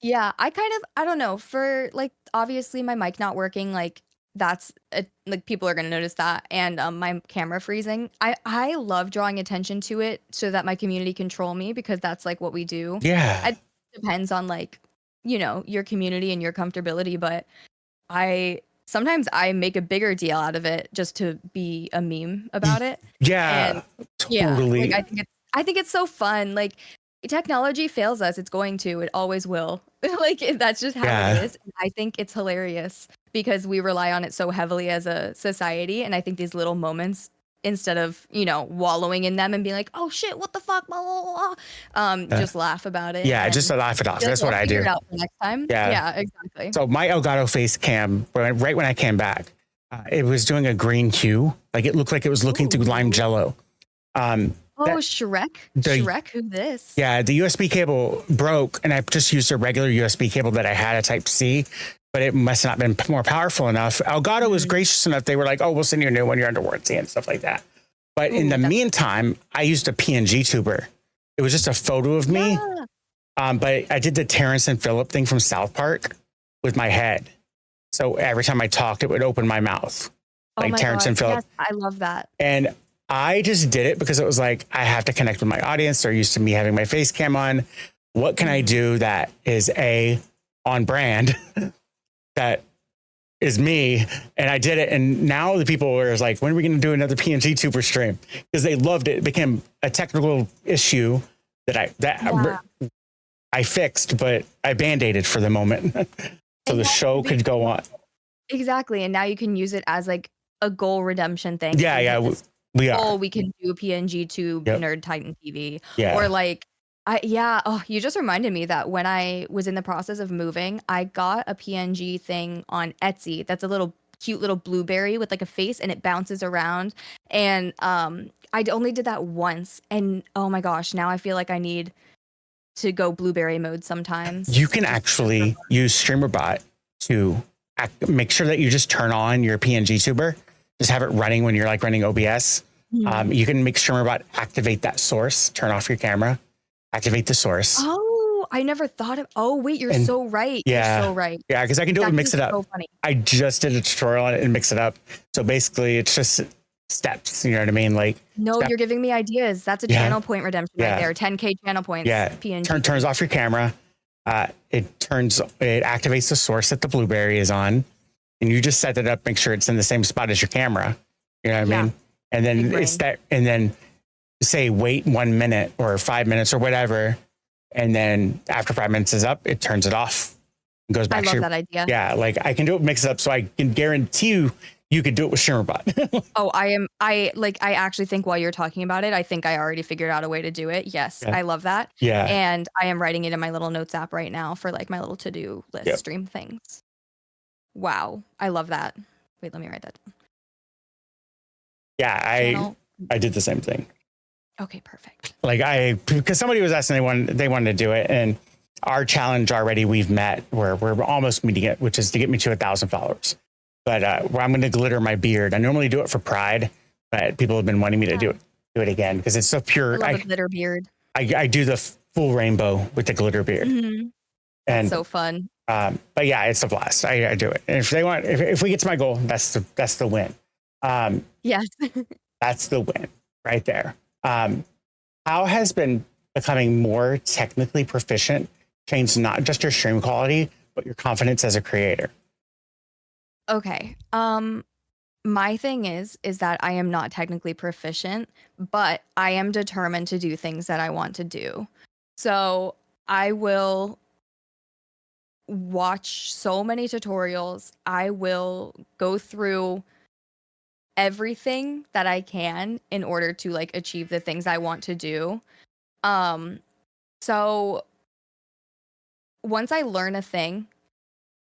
Yeah, I don't know. For like, obviously my mic not working, like, that's like people are gonna notice that, and my camera freezing. I love drawing attention to it so that my community can troll me, because that's like what we do. Yeah, it depends on like your community and your comfortability, but sometimes I make a bigger deal out of it just to be a meme about it. Yeah, and, totally. Yeah, like, I think it's so fun. Like, technology fails us, it's going to, it always will. Like, that's just how it is. And I think it's hilarious because we rely on it so heavily as a society, and I think these little moments, instead of wallowing in them and being like, oh shit, what the fuck, blah, blah, blah, just laugh about it. Yeah, just laugh it off. That's what I do. Figure it out for next time. Yeah, exactly. So my Elgato face cam, right when I came back, it was doing a green hue. Like, it looked like it was looking through lime jello. Shrek? Shrek, who this? Yeah, the USB cable broke, and I just used a regular USB cable that I had, a Type C, but it must not have been more powerful enough. Elgato was gracious enough. They were like, oh, we'll send you a new one. You're under warranty and stuff like that. But in the meantime, I used a PNG tuber. It was just a photo of me. But I did the Terrence and Phillip thing from South Park with my head. So every time I talked, it would open my mouth. Like Terrence and Phillip. Yes, I love that. And I just did it because it was like, I have to connect with my audience. They're used to me having my face cam on. What can I do that is on brand, that is me? And I did it. And now the people are like, when are we going to do another PNG tuber stream? Because they loved it. It became a technical issue that I fixed, but I band-aided for the moment. So the show could go on. Exactly. And now you can use it as like a goal redemption thing. Yeah. We can do PNG to Nerd Titan TV. Yeah. Or like, you just reminded me that when I was in the process of moving, I got a PNG thing on Etsy. That's a cute little blueberry with like a face, and it bounces around. And I only did that once. And oh my gosh, now I feel like I need to go blueberry mode sometimes. You can actually use StreamerBot to make sure that you just turn on your PNG tuber. Just have it running when you're like running OBS. You can make StreamerBot activate that source, turn off your camera, activate the source. Oh, I never thought of. Oh, wait, you're so right. Yeah, you're so right. Yeah, because I can do it and mix it up. So funny. I just did a tutorial on it and mix it up. So basically, it's just steps. You know what I mean? Like, you're giving me ideas. That's a channel point redemption right there. 10K channel points. Yeah, PNG. Turns off your camera. It activates the source that the blueberry is on. And you just set it up, make sure it's in the same spot as your camera. You know what I mean? And then and then say wait 1 minute or 5 minutes or whatever. And then after 5 minutes is up, it turns it off and goes back. I love that idea. Yeah, like I can do it, mix it up, so I can guarantee you could do it with StreamerBot. I actually think while you're talking about it, I think I already figured out a way to do it. Yes, I love that. Yeah. And I am writing it in my little notes app right now for like my little to-do list stream things. Wow, I love that. Wait, let me write that down. Yeah, I did the same thing. Okay, perfect. Like because somebody was asking, they wanted to do it, and our challenge already we've met, where we're almost meeting it, which is to get me to 1,000 followers. But where I'm going to glitter my beard. I normally do it for pride, but people have been wanting me to do it again because it's so pure. I love a glitter beard. I do the full rainbow with the glitter beard. Mm-hmm. That's And so fun. but yeah, it's a blast. I do it. And if we get to my goal, that's the win. Yes. That's the win right there. How has been becoming more technically proficient changed not just your stream quality, but your confidence as a creator? Okay. My thing is that I am not technically proficient, but I am determined to do things that I want to do. So I will watch so many tutorials. I will go through everything that I can in order to like achieve the things I want to do. Um, so once I learn a thing,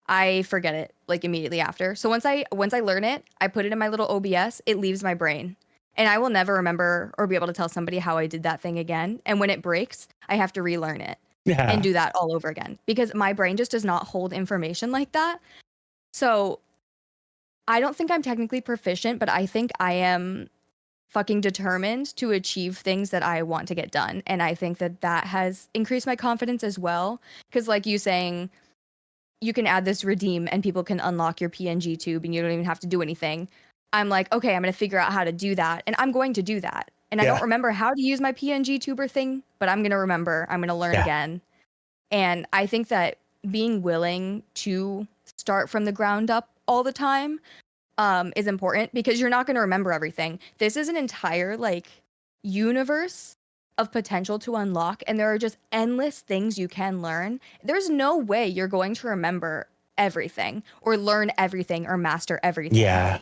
I forget it like immediately after. So once I learn it, I put it in my little OBS, it leaves my brain. And I will never remember or be able to tell somebody how I did that thing again. And when it breaks, I have to relearn it and Yeah. do that all over again because my brain just does not hold information like that. So I don't think I'm technically proficient, but I think I am fucking determined to achieve things that I want to get done. And I think that that has increased my confidence as well. Because, like you saying, you can add this redeem and people can unlock your PNG tube and you don't even have to do anything. I'm like, okay, I'm going to figure out how to do that. And I'm going to do that. And I don't Yeah. remember how to use my PNG tuber thing, but I'm going to remember. I'm going to learn Yeah. again. And I think that being willing to start from the ground up all the time is important because you're not going to remember everything. This is an entire like universe of potential to unlock, and there are just endless things you can learn. There's no way you're going to remember everything or learn everything or master everything. Yeah.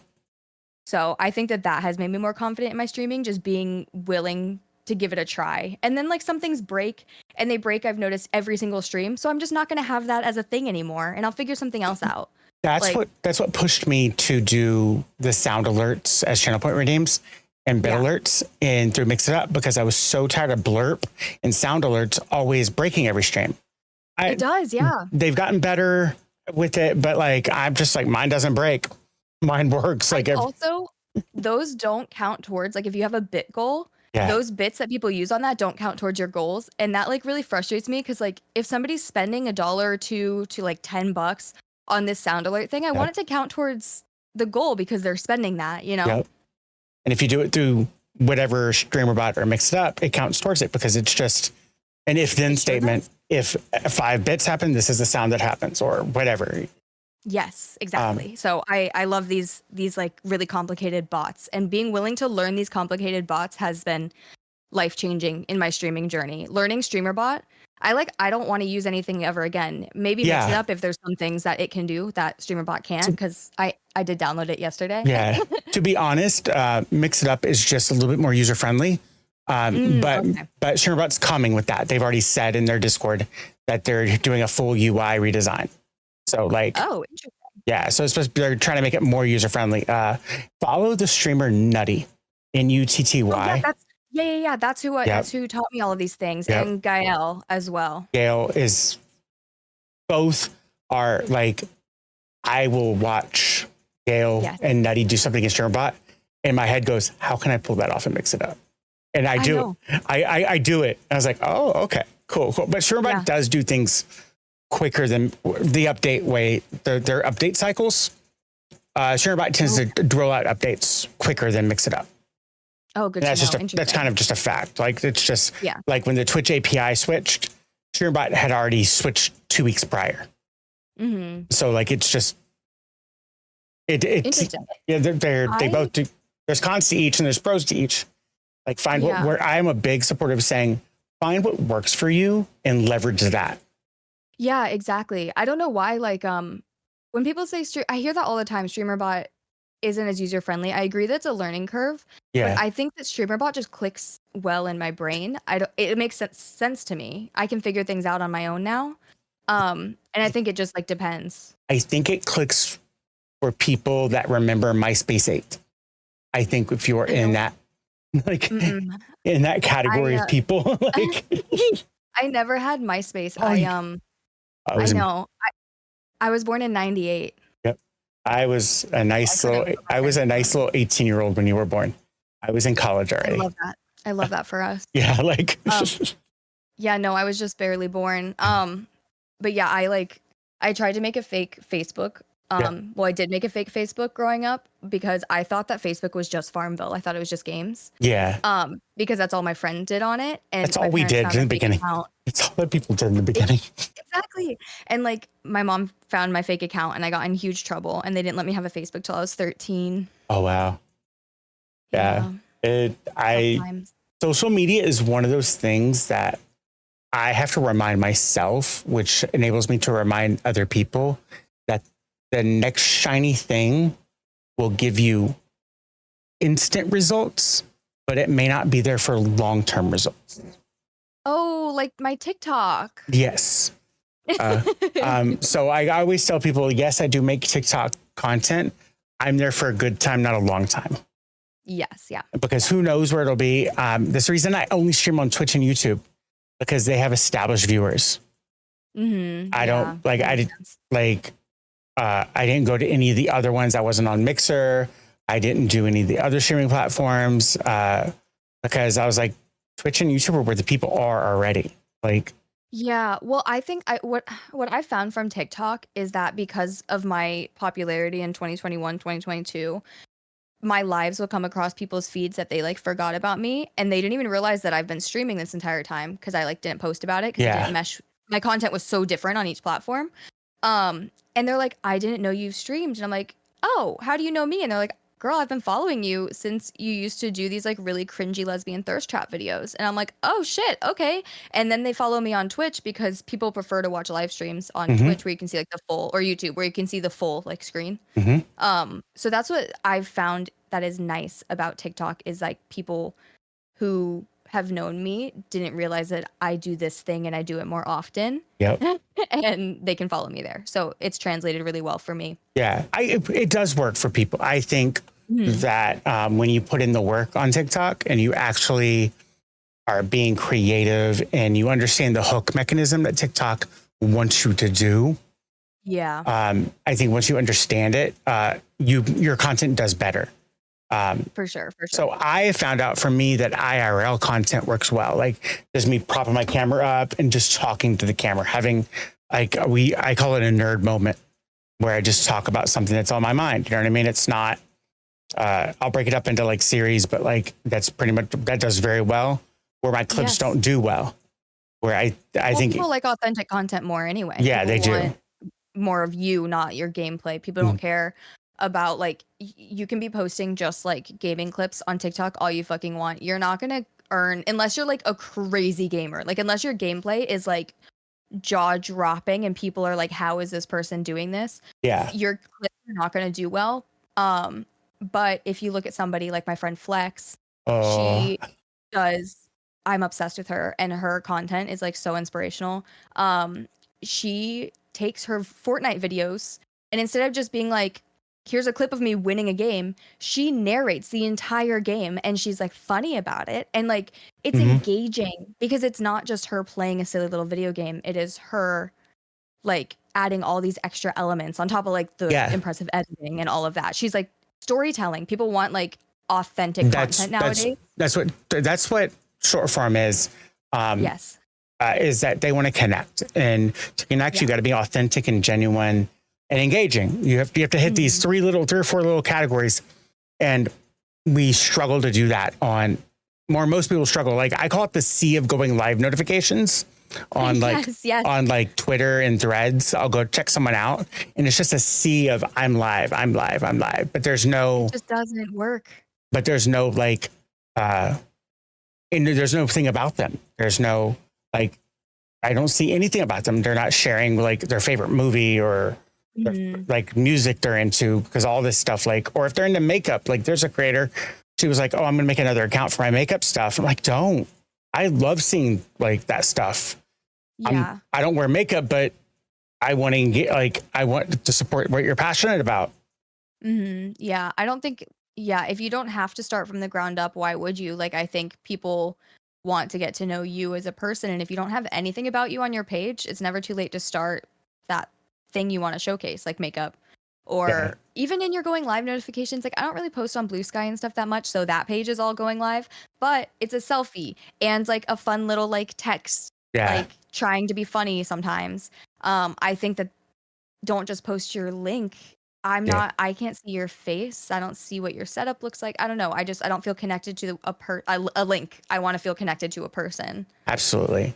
So I think that that has made me more confident in my streaming, just being willing to give it a try. And then like some things break and they break, I've noticed every single stream. So I'm just not going to have that as a thing anymore and I'll figure something else out. That's Like, what pushed me to do the sound alerts as channel point redeems and bit alerts and through Mix It Up because I was so tired of blurp and sound alerts always breaking every stream. it does, yeah. They've gotten better with it, but like I'm just like mine doesn't break. Mine works. Like Also, those don't count towards like if you have a bit goal, those bits that people use on that don't count towards your goals. And that like really frustrates me because like if somebody's spending $1 or $2 to like $10 on this sound alert thing, I want it to count towards the goal because they're spending that, you know? Yep. And if you do it through whatever streamer bot or Mix It Up, it counts towards it because it's just an if then statement. If 5 bits happen, this is the sound that happens or whatever. Yes, exactly. So I love these like really complicated bots, and being willing to learn these complicated bots has been life-changing in my streaming journey. Learning streamer bot, I don't want to use anything ever again. Maybe Mix It Up if there's some things that it can do that streamer bot can't, because I did download it yesterday. Yeah. To be honest, Mix It Up is just a little bit more user friendly. But StreamerBot's coming with that. They've already said in their Discord that they're doing a full UI redesign. So like, oh, interesting. Yeah, so they're trying to make it more user friendly. Follow the streamer Nutty, Nutty. Yeah. That's who taught me all of these things, and Gael as well. Gael is both are like, I will watch Gael and Nutty do something in StreamerBot, and my head goes, how can I pull that off and Mix It Up? And I do it. I do it. And I was like, oh, okay, cool. But StreamerBot does do things quicker than the update way. Their update cycles. StreamerBot tends to roll out updates quicker than Mix It Up. Oh, good. That's kind of just a fact. Like it's just like when the Twitch API switched, StreamerBot had already switched 2 weeks prior. Mm-hmm. So like it's just it's interesting. Yeah, they both do. There's cons to each and there's pros to each. Like find where I am a big supporter of saying find what works for you and leverage that. Yeah, exactly. I don't know why, like, when people say I hear that all the time, StreamerBot isn't as user-friendly. I agree that it's a learning curve. Yeah. But I think that StreamerBot just clicks well in my brain. It makes sense to me. I can figure things out on my own now. And I think it just like depends. I think it clicks for people that remember MySpace 8. I think if you're in that, like, in that category of people, like, I never had MySpace. I know. I was born in 98. Yep. I was a nice little 18-year-old when you were born. I was in college already. I love that for us. Yeah. Like, yeah, no, I was just barely born. but yeah, I tried to make a fake Facebook. Yeah. Well, I did make a fake Facebook growing up because I thought that Facebook was just Farmville. I thought it was just games. Yeah. Because that's all my friend did on it, That's and all my we parents did found in a the fake beginning. account. It's all that people did in the beginning. Exactly. And like my mom found my fake account and I got in huge trouble and they didn't let me have a Facebook till I was 13. Oh, wow. Yeah. Yeah. Tough times. Social media is one of those things that I have to remind myself, which enables me to remind other people that the next shiny thing will give you instant results, but it may not be there for long-term results. Oh, like my TikTok. Yes. So I always tell people, yes, I do make TikTok content. I'm there for a good time, not a long time. Yes. Yeah. Because who knows where it'll be. This reason I only stream on Twitch and YouTube because they have established viewers. I don't like, I didn't go to any of the other ones. I wasn't on Mixer. I didn't do any of the other streaming platforms because I was like, Twitch and YouTube are where the people are already. Like, yeah, well, I think what I found from TikTok is that because of my popularity in 2021, 2022, my lives will come across people's feeds that they like forgot about me and they didn't even realize that I've been streaming this entire time because I like didn't post about it because it didn't mesh. My content was so different on each platform. And they're like, I didn't know you streamed. And I'm like, oh, how do you know me? And they're like, girl, I've been following you since you used to do these like really cringy lesbian thirst trap videos. And I'm like, oh shit, okay. And then they follow me on Twitch because people prefer to watch live streams on Twitch where you can see like the full, or YouTube where you can see the full like screen. So that's what I've found that is nice about TikTok is like people who have known me didn't realize that I do this thing and I do it more often. Yep. And they can follow me there. So it's translated really well for me. Yeah, it does work for people. I think that when you put in the work on TikTok and you actually are being creative and you understand the hook mechanism that TikTok wants you to do. Yeah. I think once you understand it, your content does better. For sure. So I found out for me that IRL content works well. Like just me propping my camera up and just talking to the camera, having like I call it a nerd moment where I just talk about something that's on my mind. You know what I mean? It's not, I'll break it up into like series, but like that's pretty much, that does very well where my clips don't do well. Where I think people like authentic content more anyway. Yeah, People they do. More of you, not your gameplay. People don't care about like you can be posting just like gaming clips on TikTok all you fucking want. You're not gonna earn unless you're like a crazy gamer. Like unless your gameplay is like jaw dropping and people are like, how is this person doing this? Yeah, your clips are not gonna do well. But if you look at somebody like my friend Flex, she does. I'm obsessed with her and her content is like so inspirational. She takes her Fortnite videos and instead of just being like, here's a clip of me winning a game, she narrates the entire game and she's like funny about it. And like it's engaging because it's not just her playing a silly little video game. It is her like adding all these extra elements on top of like the impressive editing and all of that. She's like storytelling. People want like authentic content nowadays. That's what short form is. Yes. Is that they want to connect, and to connect, you got to be authentic and genuine and engaging. You have to hit these three or four little categories, and we struggle to do that on more. Most people struggle. Like I call it the sea of going live notifications on on like Twitter and Threads. I'll go check someone out, and it's just a sea of I'm live. But there's no. It just doesn't work. But there's no like, and there's no thing about them. There's no. Like, I don't see anything about them. They're not sharing like their favorite movie or like music they're into because all this stuff like, or if they're into makeup, like there's a creator, she was like, oh, I'm going to make another account for my makeup stuff. I'm like, don't. I love seeing like that stuff. Yeah. I don't wear makeup, but I want to get like, I want to support what you're passionate about. Yeah. I don't think, if you don't have to start from the ground up, why would you? Like, I think people want to get to know you as a person. And if you don't have anything about you on your page, it's never too late to start that thing you want to showcase, like makeup or even in your going live notifications. Like I don't really post on Blue Sky and stuff that much. So that page is all going live, but it's a selfie and like a fun little like text, like trying to be funny sometimes. I think that don't just post your link. Yeah, I can't see your face. I don't see what your setup looks like. I don't know. I don't feel connected to a link. I want to feel connected to a person. absolutely.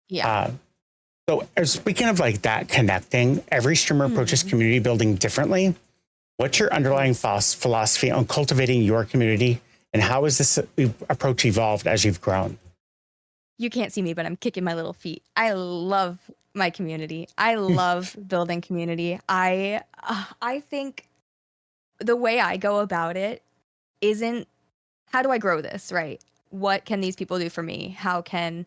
Yeah. Uh, so speaking of like that connecting, every streamer approaches Mhm. community building differently. What's your underlying philosophy on cultivating your community, and how has this approach evolved as you've grown? You can't see me, but I'm kicking my little feet. I love my community. I love building community. I think the way I go about it isn't how do I grow this, right? What can these people do for me? How can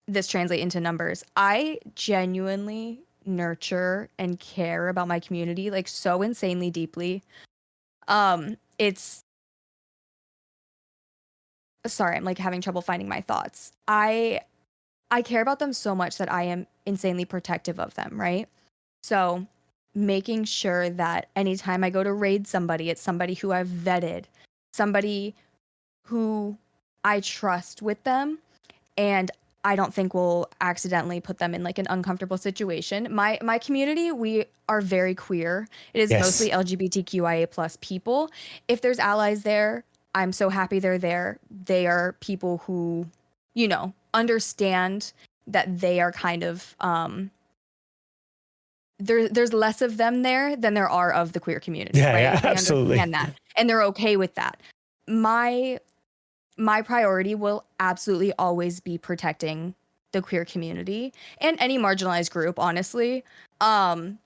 this translate into numbers? I genuinely nurture and care about my community like so insanely deeply. It's sorry, I'm like having trouble finding my thoughts. I care about them so much that I am insanely protective of them, right? So, making sure that anytime I go to raid somebody, it's somebody who I've vetted, somebody who I trust with them, and I don't think will accidentally put them in like an uncomfortable situation. My community, we are very queer. It is Yes. mostly LGBTQIA plus people. If there's allies there, I'm so happy they're there. They are people who, understand that they are kind of there's less of them there than there are of the queer community, Yeah, right? yeah, Like they absolutely. understand that and they're okay with that. My my priority will absolutely always be protecting the queer community and any marginalized group, honestly. Um,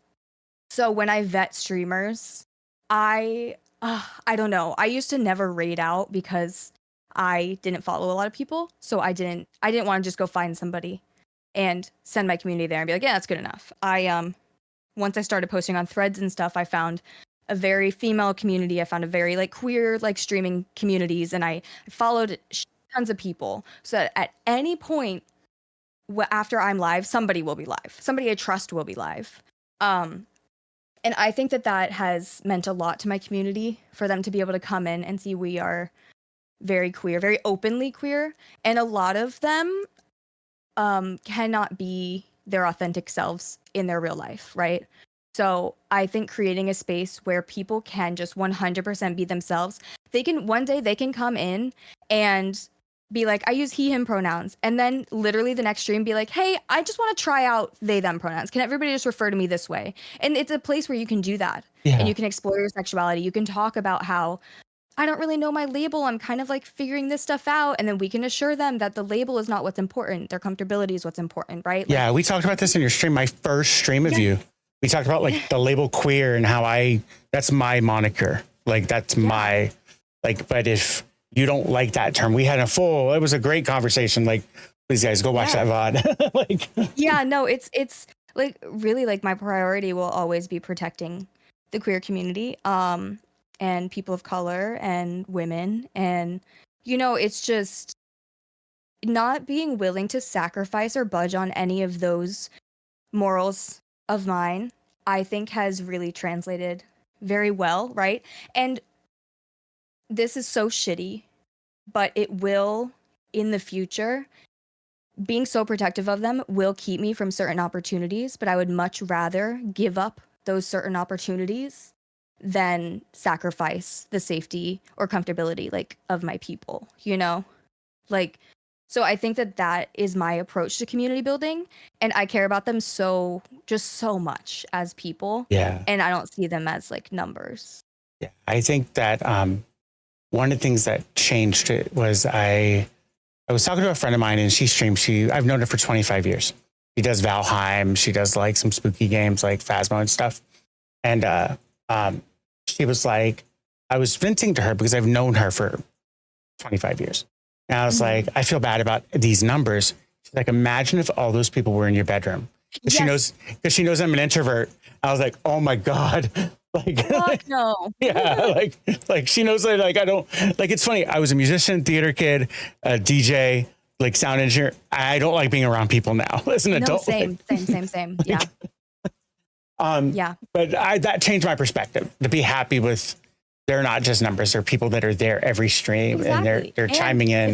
so when I vet streamers, I don't know. I used to never raid out because I didn't follow a lot of people, so I didn't want to just go find somebody and send my community there and be like, yeah, that's good enough. I once I started posting on threads and stuff, I found a very female community. I found a very like queer like streaming communities, and I followed tons of people. So that at any point after I'm live, somebody will be live. Somebody I trust will be live. Um, and I think that that has meant a lot to my community for them to be able to come in and see we are very queer, very openly queer, and a lot of them cannot be their authentic selves in their real life, right? So I think creating a space where people can just 100% be themselves, they can one day they can come in and be like, I use he, him pronouns. And then literally the next stream be like, hey, I just want to try out they, them pronouns. Can everybody just refer to me this way? And it's a place where you can do that and Yeah. you can explore your sexuality. You can talk about how I don't really know my label. I'm kind of like figuring this stuff out. And then we can assure them that the label is not what's important. Their comfortability is what's important, right? Like, Yeah, we talked about this in your stream, my first stream of yeah, you. We talked about like yeah, the label queer and how that's my moniker. Like that's yeah, my, like, but if you don't like that term, it was a great conversation. Like, please guys go watch yeah. that VOD. Like, Yeah, no, it's like really like my priority will always be protecting the queer community, and people of color and women. And, it's just not being willing to sacrifice or budge on any of those morals of mine, I think has really translated very well, right? And this is so shitty, but it will in the future. Being so protective of them will keep me from certain opportunities, but I would much rather give up those certain opportunities than sacrifice the safety or comfortability like of my people, Like so I think that that is my approach to community building, and I care about them so much as people, yeah, and I don't see them as like numbers. yeah. I think that one of the things that changed it was I was talking to a friend of mine and she streams. I've known her for 25 years. She does Valheim. She does like some spooky games like Phasmo and stuff. And she was like, I was venting to her because I've known her for 25 years. And I was Mhm. like, I feel bad about these numbers. She's like, imagine if all those people were in your bedroom. Yes. Because she knows I'm an introvert. I was like, oh my God. Fuck Like, no. yeah, like she knows that like I don't like. It's funny. I was a musician, theater kid, a DJ, like sound engineer. I don't like being around people now as an No, adult. same, same, same, same. Yeah. Like, um, Yeah. but that changed my perspective to be happy with they're not just numbers. They're people that are there every stream and Exactly. they're And chiming in.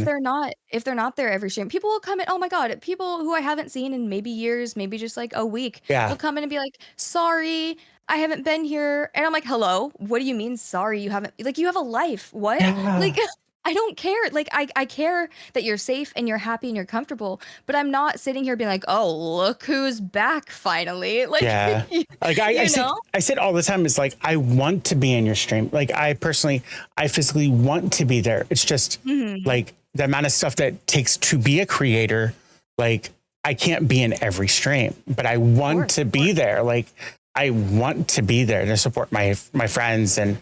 if they're not there every stream, people will come in. Oh my God, people who I haven't seen in maybe years, maybe just like a week, Yeah. will come in and be like, "Sorry, I haven't been here." And I'm like, "Hello? What do you mean sorry? You haven't like you have a life. What?" Yeah. Like I don't care. Like I care that you're safe and you're happy and you're comfortable, but I'm not sitting here being like, "Oh, look who's back finally." Like Yeah. Like you know? I say it all the time. It's like, I want to be in your stream. Like I physically want to be there. It's just Mhm. like the amount of stuff that takes to be a creator. Like I can't be in every stream, but I want to be there. Like I want to be there to support my friends and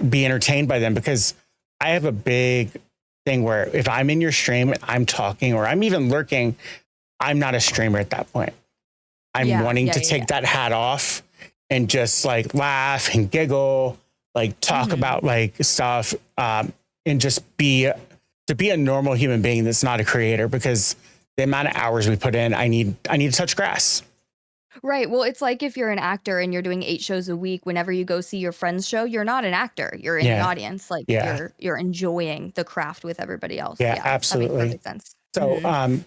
be entertained by them, because I have a big thing where if I'm in your stream, I'm talking or I'm even lurking, I'm not a streamer at that point. I'm wanting to take that hat off and just like laugh and giggle, like talk about like stuff, and just to be a normal human being that's not a creator, because the amount of hours we put in, I need to touch grass. Right. Well, it's like if you're an actor and you're doing 8 shows a week, whenever you go see your friend's show, you're not an actor. You're in the audience. Like you're enjoying the craft with everybody else. Yeah, Yeah, that makes absolutely. perfect sense. So,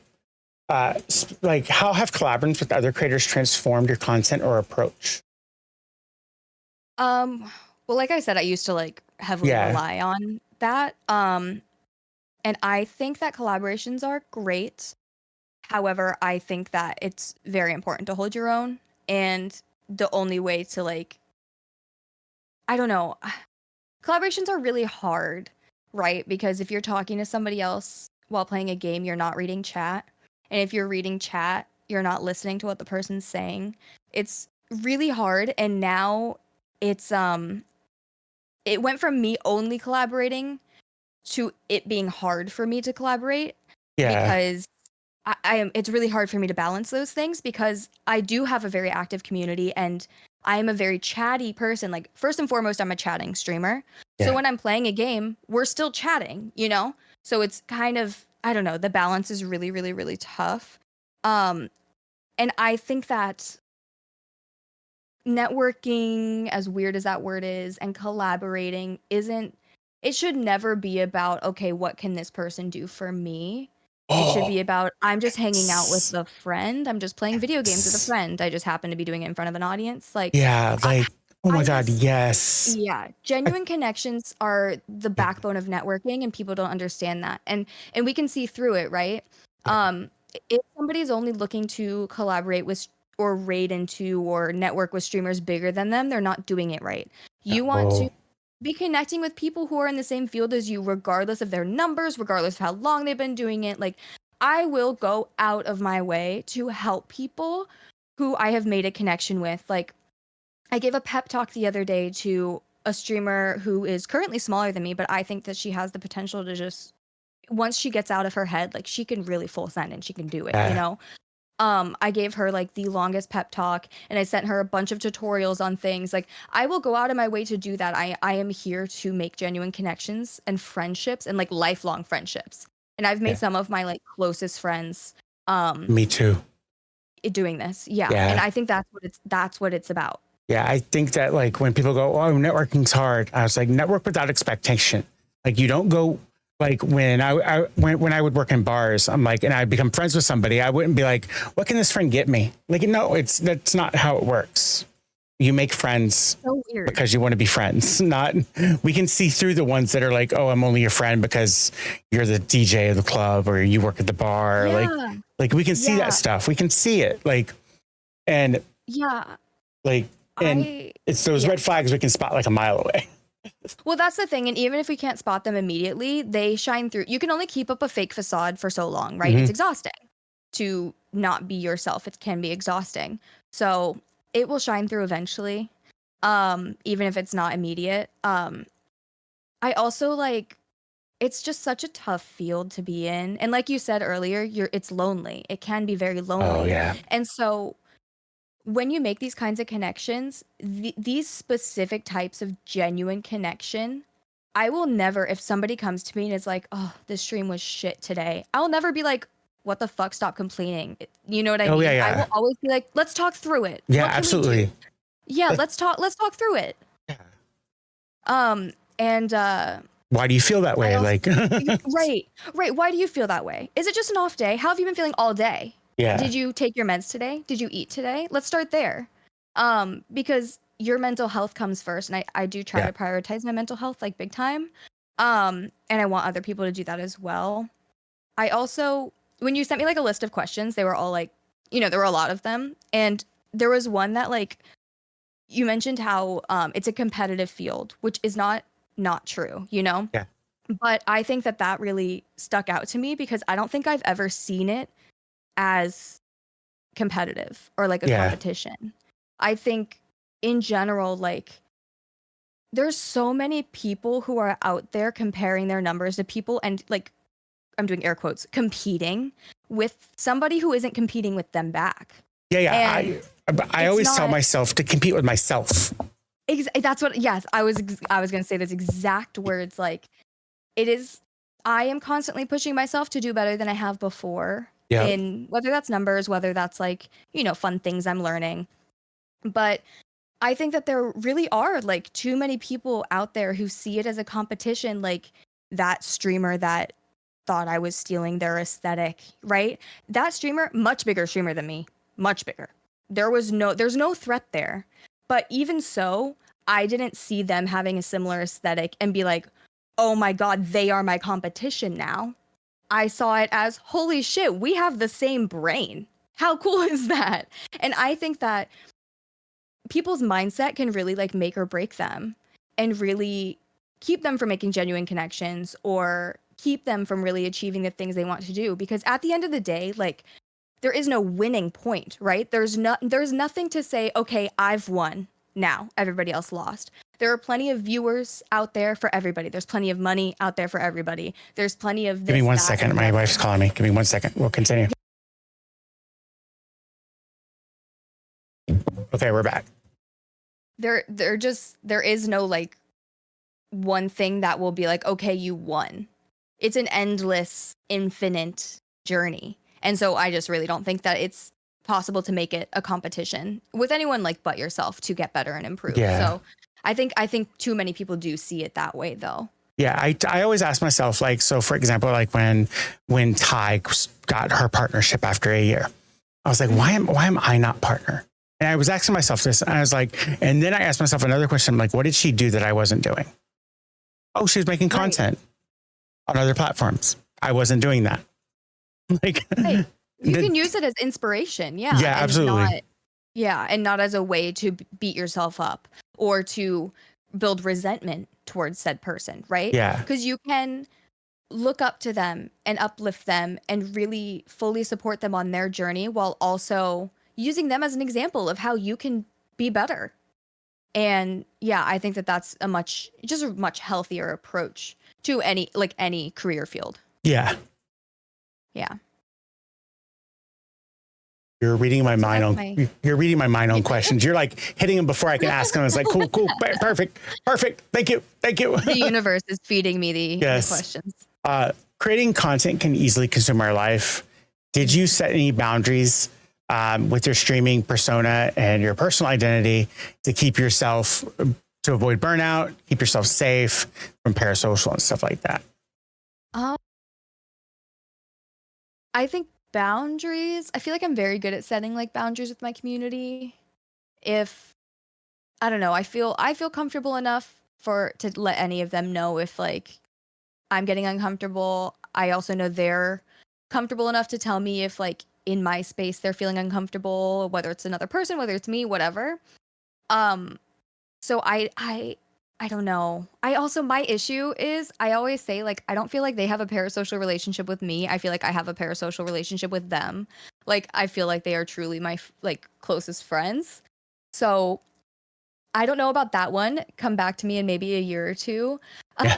like, how have collaborations with other creators transformed your content or approach? Well, like I said, I used to like heavily rely on that. And I think that collaborations are great. However, I think that it's very important to hold your own. And the only way to like, I don't know, collaborations are really hard, right? Because if you're talking to somebody else while playing a game, you're not reading chat. And if you're reading chat, you're not listening to what the person's saying. It's really hard. And now it's it went from me only collaborating to it being hard for me to collaborate, because I am it's really hard for me to balance those things, because I do have a very active community and I am a very chatty person. Like first and foremost, I'm a chatting streamer. So when I'm playing a game, we're still chatting, you know? So it's kind of, I don't know, the balance is really, really, really tough. Um, and I think that networking, as weird as that word is, and collaborating isn't, it should never be about, okay, what can this person do for me? It should be about, I'm just hanging out with a friend. I'm just playing video games with a friend. I just happen to be doing it in front of an audience. Like, Like, oh my I God, just, yes. yeah, genuine connections are the backbone of networking, and people don't understand that. And we can see through it, right? If somebody's only looking to collaborate with or raid into or network with streamers bigger than them, they're not doing it right. You want to be connecting with people who are in the same field as you, regardless of their numbers, regardless of how long they've been doing it. Like, I will go out of my way to help people who I have made a connection with. Like, I gave a pep talk the other day to a streamer who is currently smaller than me, but I think that she has the potential to just, once she gets out of her head, like she can really full send and she can do it, you know? I gave her like the longest pep talk, and I sent her a bunch of tutorials on things. Like, I will go out of my way to do that. I am here to make genuine connections and friendships, and like lifelong friendships. And I've made some of my like closest friends Me too. doing this. Yeah. And I think that's what it's about. Yeah, I think that like when people go, "Oh, networking's hard," I was like, network without expectation. Like you don't go like when I would work in bars, I'm like, and I become friends with somebody, I wouldn't be like, "What can this friend get me?" Like, no, that's not how it works. You make friends So weird. because you want to be friends. Not we can see through the ones that are like, "Oh, I'm only your friend because you're the DJ of the club or you work at the bar." Yeah. Like we can see that stuff. We can see it. Like, and like. And it's those red flags we can spot like a mile away. Well, that's the thing. And even if we can't spot them immediately, they shine through. You can only keep up a fake facade for so long, right? It's exhausting to not be yourself. It can be exhausting. So it will shine through eventually, even if it's not immediate. I also like, it's just such a tough field to be in. And like you said earlier, it's lonely. It can be very lonely. Oh, yeah. And so when you make these kinds of connections, these specific types of genuine connection, I will never, if somebody comes to me and is like, "Oh, this stream was shit today," I'll never be like, "What the fuck? Stop complaining." You know what I mean? Yeah. I will always be like, "Let's talk through it." Yeah, absolutely. Yeah, let's talk through it. Yeah. And Why do you feel that way? also, Like, right. Why do you feel that way? Is it just an off day? How have you been feeling all day? yeah, Did you take your meds today? Did you eat today? Let's start there. Because your mental health comes first, and I do try yeah, to prioritize my mental health like big time. And I want other people to do that as well. I also, when you sent me like a list of questions, they were all like, there were a lot of them, and there was one that like you mentioned how it's a competitive field, which is not true, yeah, But I think that really stuck out to me because I don't think I've ever seen it as competitive or like a yeah, competition. I think in general, like there's so many people who are out there comparing their numbers to people and like I'm doing air quotes, competing with somebody who isn't competing with them back. yeah, yeah. And I it's always tell not myself to compete with myself. that's what yes, I was going to say those exact words like it is I am constantly pushing myself to do better than I have before Yeah, in whether that's numbers, whether that's like, fun things I'm learning. But I think that there really are like too many people out there who see it as a competition, like that streamer that thought I was stealing their aesthetic, right? That streamer, much bigger streamer than me, much bigger. There's no threat there. But even so, I didn't see them having a similar aesthetic and be like, oh my God, they are my competition now. I saw it as, holy shit, we have the same brain. How cool is that? And I think that people's mindset can really like make or break them and really keep them from making genuine connections or keep them from really achieving the things they want to do because at the end of the day like there is no winning point, right? There's nothing to say, okay, I've won. Now everybody else lost. There are plenty of viewers out there for everybody. There's plenty of money out there for everybody. There's plenty of give me this, one that, second. and the My other. wife's calling me. Give me 1 second. We'll continue. Okay, we're back. There is no like one thing that will be like, okay, you won. It's an endless, infinite journey. And so I just really don't think that it's possible to make it a competition with anyone like but yourself to get better and improve. Yeah. So I think too many people do see it that way though. Yeah, I always ask myself, like, so for example, like when Ty got her partnership after a year, I was like, why am I not partner? And I was asking myself this, and I was like, and then I asked myself another question, like, what did she do that I wasn't doing? Oh, she was making content on other platforms. I wasn't doing that. Like, hey, you can use it as inspiration, yeah. Yeah, absolutely. And not as a way to beat yourself up or to build resentment towards said person, right? Yeah. Because you can look up to them and uplift them and really fully support them on their journey while also using them as an example of how you can be better. And yeah, I think that that's a much healthier approach to any career field. Yeah. Yeah. You're reading my So mind that's on you're reading my mind on questions. You're like hitting them before I can ask them. It's like cool, perfect. Thank you. The universe is feeding me the questions. Creating content can easily consume our life. Did you set any boundaries with your streaming persona and your personal identity to keep yourself to avoid burnout, keep yourself safe from parasocial and stuff like that? I think boundaries. I feel like I'm very good at setting like boundaries with my community. If I don't know, I feel comfortable enough to let any of them know if like I'm getting uncomfortable. I also know they're comfortable enough to tell me if like in my space they're feeling uncomfortable, whether it's another person, whether it's me, whatever. So I don't know. I also my issue is I always say like I don't feel like they have a parasocial relationship with me. I feel like I have a parasocial relationship with them. Like I feel like they are truly my like closest friends. So I don't know about that one. Come back to me in maybe a year or two. Yeah.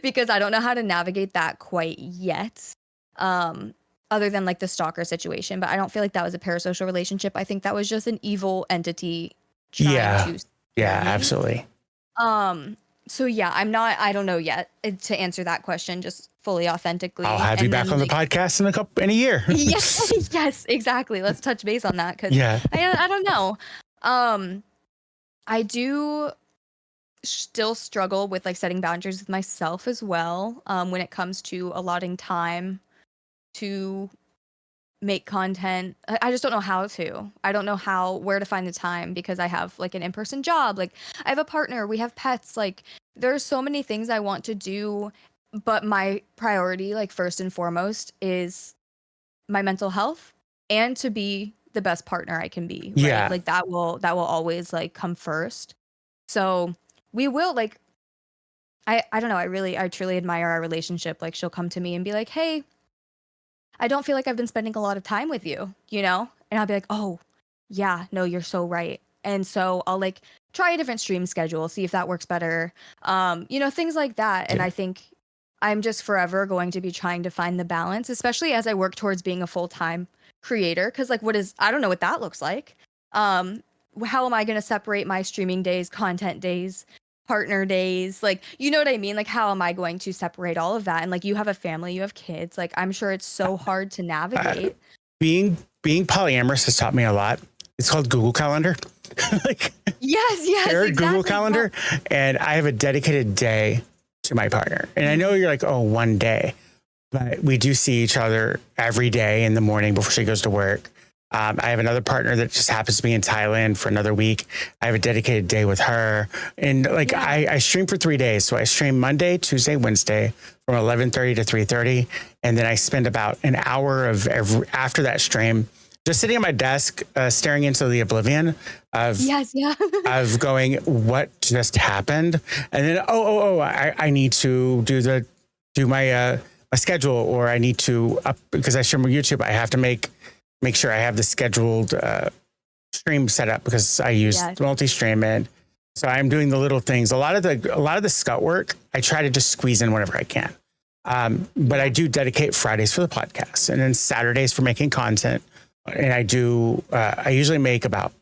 Because I don't know how to navigate that quite yet. Other than like the stalker situation, but I don't feel like that was a parasocial relationship. I think that was just an evil entity trying to Yeah, me. absolutely. So yeah, I don't know yet to answer that question just fully authentically. I'll have you back on the podcast in a year. yes, exactly. Let's touch base on that because I don't know. I do still struggle with like setting boundaries with myself as well, when it comes to allotting time to make content. I just don't know how to. I don't know where to find the time because I have like an in-person job. Like I have a partner, we have pets. Like there's so many things I want to do, but my priority, like first and foremost, is my mental health and to be the best partner I can be, right? Yeah. Like that will always like come first. So we will like I don't know, I truly admire our relationship. Like she'll come to me and be like, "Hey, I don't feel like I've been spending a lot of time with you, you know?" And I'll be like, "Oh, yeah, no, you're so right." And so I'll like try a different stream schedule, see if that works better. Things like that. And Yeah. I think I'm just forever going to be trying to find the balance, especially as I work towards being a full-time creator. Cause like I don't know what that looks like. How am I going to separate my streaming days, content days, partner days? Like, you know what I mean? Like, how am I going to separate all of that? And like, you have a family, you have kids. Like, I'm sure it's so hard to Uh, navigate. being polyamorous has taught me a lot. It's called Google Calendar. Like Yes, shared exactly. Google Calendar, and I have a dedicated day to my partner. And I know you're like, oh, one day, but we do see each other every day in the morning before she goes to work. I have another partner that just happens to be in Thailand for another week. I have a dedicated day with her, and like Yeah. I stream for 3 days. So I stream Monday, Tuesday, Wednesday from 11:30 to 3:30, and then I spend about an hour after that stream just sitting at my desk, staring into the oblivion of Yes, yeah. of going, what just happened, and then I need to do my schedule, or I need to because I stream on YouTube. I have to make sure I have the scheduled stream set up because I use multi-stream, and so I'm doing the little things. A lot of the scut work I try to just squeeze in whenever I can. But I do dedicate Fridays for the podcast, and then Saturdays for making content. And I usually make about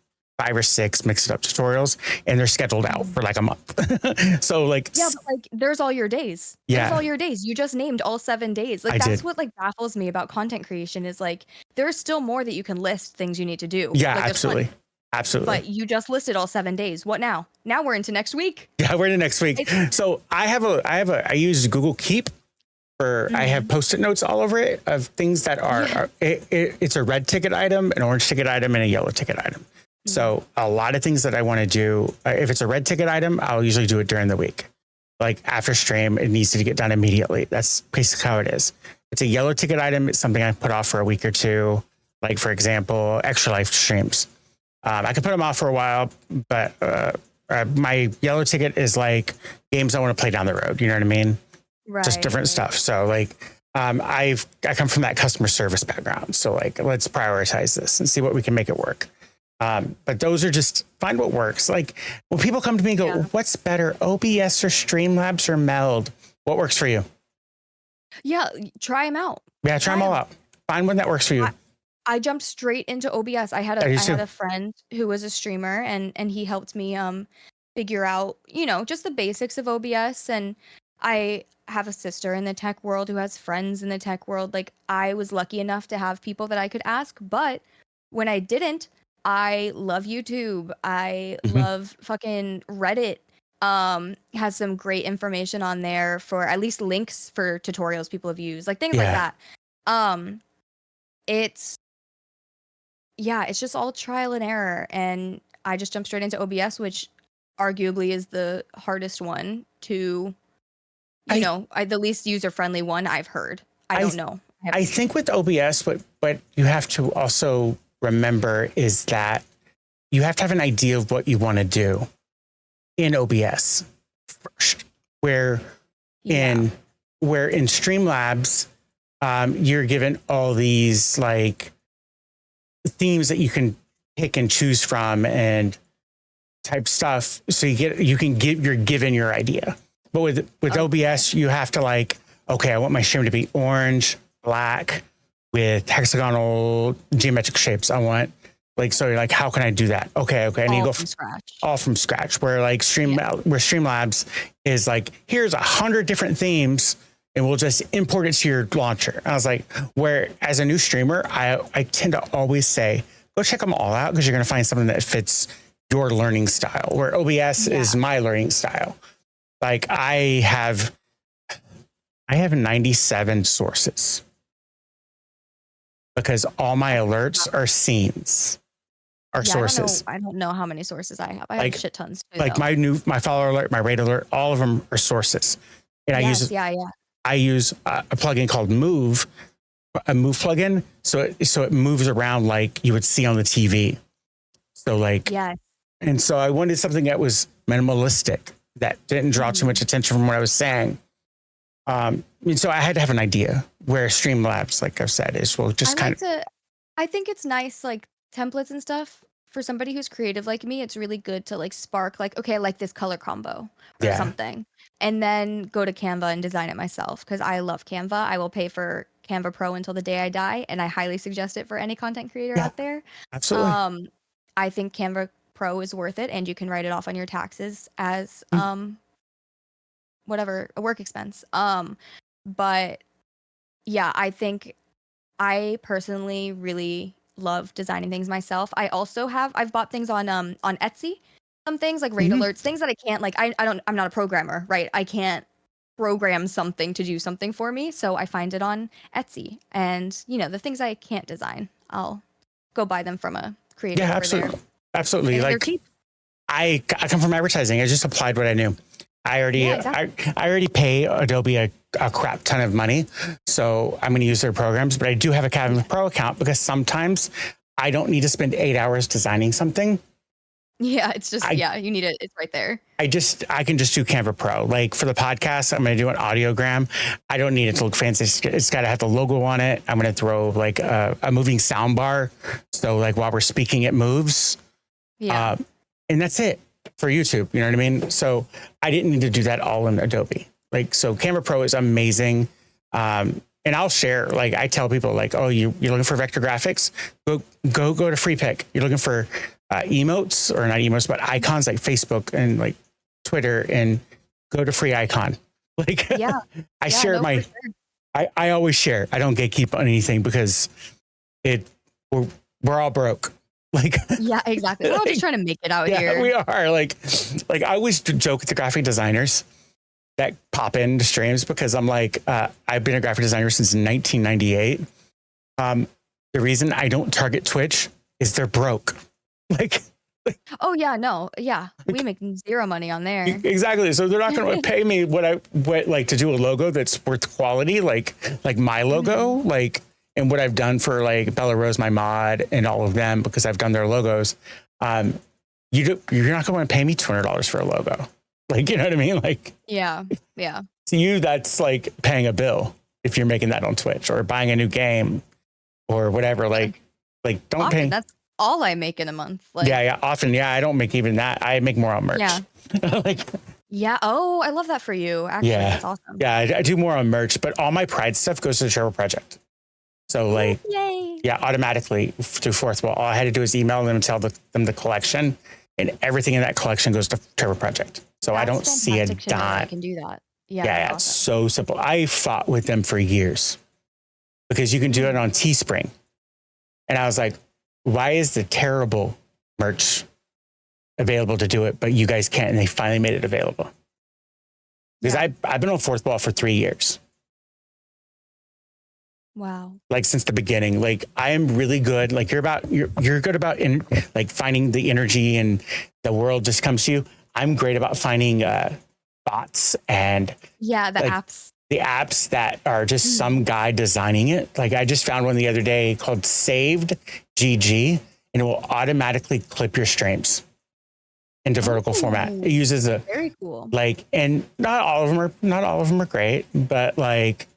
5 or 6 mixed up tutorials, and they're scheduled out for like a month. So like, yeah, but like there's all your days. Yeah. There's all your days. You just named all 7 days. Like that's what like baffles me about content creation is like there's still more that you can list things you need to do. Yeah, like, absolutely. Absolutely. But you just listed all 7 days. What now? Now we're into next week. Yeah, we're into next week. So I use Google Keep for, I have Post-it notes all over it of things that are, it's a red ticket item, an orange ticket item, and a yellow ticket item. So a lot of things that I want to do, if it's a red ticket item, I'll usually do it during the week. Like after stream, it needs to get done immediately. That's basically how it is. It's a yellow ticket item. It's something I put off for a week or two. Like for example, extra life streams. I can put them off for a while, but my yellow ticket is like games I want to play down the road. You know what I mean? Right. Just different stuff. So like, I come from that customer service background. So like, let's prioritize this and see what we can make it work. But those are just find what works. Like when people come to me and go, what's better, OBS or Streamlabs or Meld? What works for you? Yeah, try them out. Yeah, try them all out. Find one that works for you. I jumped straight into OBS. I had a friend who was a streamer and he helped me figure out, just the basics of OBS. And I have a sister in the tech world who has friends in the tech world. Like I was lucky enough to have people that I could ask, but when I didn't, I love YouTube. I love fucking Reddit. Has some great information on there for at least links for tutorials people have used, like things like that. It's just all trial and error. And I just jumped straight into OBS, which arguably is the hardest one to, the least user-friendly one I've heard. I don't know. I think with OBS, what you have to also remember is that you have to have an idea of what you want to do in OBS first. Where in Streamlabs, you're given all these like themes that you can pick and choose from and type stuff. So you're given your idea. But with OBS, you have to like, okay, I want my stream to be orange, black with hexagonal geometric shapes. I want so you're like, how can I do that? Okay. I need to go from scratch. All from scratch. Where like where Streamlabs is like, here's 100 different themes and we'll just import it to your launcher. I was like, where as a new streamer, I tend to always say, go check them all out because you're going to find something that fits your learning style, where OBS is my learning style. Like I have 97 sources because all my alerts are scenes, are sources. I don't know how many sources I have. I have shit tons too, like though. my follower alert, my rate alert, all of them are sources. And I use a plugin called Move, a Move plugin. So it moves around like you would see on the TV. So like, and so I wanted something that was minimalistic, that didn't draw too much attention from what I was saying. And so I had to have an idea where Streamlabs, like I've said, is I think it's nice, like templates and stuff. For somebody who's creative like me, it's really good to like spark, like, okay, I like this color combo or something, and then go to Canva and design it myself, because I love Canva. I will pay for Canva Pro until the day I die, and I highly suggest it for any content creator out there. Absolutely. I think Canva Pro is worth it, and you can write it off on your taxes as whatever, a work expense. But yeah, I think I personally really love designing things myself. I've bought things on Etsy, some things like rate alerts, things that I can't, like I'm not a programmer, right? I can't program something to do something for me, so I find it on Etsy. And the things I can't design, I'll go buy them from a creator over there. Absolutely. Like I come from advertising. I just applied what I knew. I already pay Adobe a crap ton of money, so I'm going to use their programs. But I do have a Canva Pro account because sometimes I don't need to spend 8 hours designing something. Yeah, it's just you need it. It's right there. I can just do Canva Pro. Like for the podcast, I'm going to do an audiogram. I don't need it to look fancy. It's got to have the logo on it. I'm going to throw like a moving sound bar, so like while we're speaking, it moves. Yeah, and that's it. For YouTube, you know what I mean? So I didn't need to do that all in Adobe. Like, so Canva Pro is amazing. And I'll share, like I tell people like, oh, you're looking for vector graphics, go to Free Pick. You're looking for emotes, or not emotes, but icons like Facebook and like Twitter, and go to Free Icon. Like I share I always share. I don't gatekeep on anything because we're all broke. Like, yeah, exactly. We're all just trying to make it out here. We are like I always joke with the graphic designers that pop into streams, because I'm like, I've been a graphic designer since 1998. The reason I don't target Twitch is they're broke. Like oh yeah, no, yeah, we make zero money on there. Exactly. So they're not going to pay me what like to do a logo that's worth quality, like my logo, like. And what I've done for like Bella Rose, my mod, and all of them, because I've done their logos, you're not going to pay me $200 for a logo. Like, you know what I mean? Like, yeah. To you, that's like paying a bill if you're making that on Twitch, or buying a new game or whatever. Like don't often, pay. That's all I make in a month. Like, often. Yeah. I don't make even that. I make more on merch. Yeah. Yeah. Oh, I love that for you. Actually, that's awesome. Yeah. I do more on merch, but all my Pride stuff goes to the Trevor Project. So like, automatically through Fourth Wall, all I had to do is email them and tell them the collection, and everything in that collection goes to Trevor Project. So I don't see a dime. I can do that. Yeah, it's so simple. I fought with them for years because you can do it on Teespring. And I was like, why is the terrible merch available to do it, but you guys can't? And they finally made it available. Because I've been on Fourth Wall for 3 years. Wow. Like since the beginning, like I am really good. Like you're good about like finding the energy, and the world just comes to you. I'm great about finding bots and apps. The apps that are just some guy designing it. Like I just found one the other day called Saved GG, and it will automatically clip your streams into vertical format. It uses very cool. Like, and not all of them are great, but like.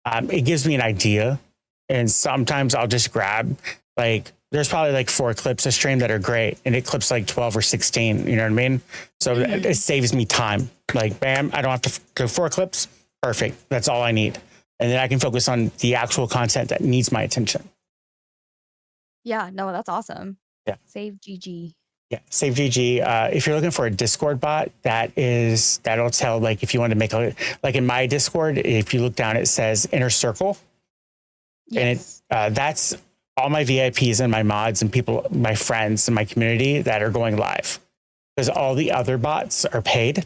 It gives me an idea, and sometimes I'll just grab like there's probably like 4 clips a stream that are great, and it clips like 12 or 16. You know what I mean? So it saves me time. Like, bam, I don't have to go 4 clips. Perfect. That's all I need, and then I can focus on the actual content that needs my attention. Yeah. No, that's awesome. Yeah. Save GG. Yeah, Save GG. If you're looking for a Discord bot, that'll tell, like, if you want to make like in my Discord, if you look down, it says Inner Circle. Yes. And that's all my VIPs and my mods and people, my friends and my community that are going live, because all the other bots are paid.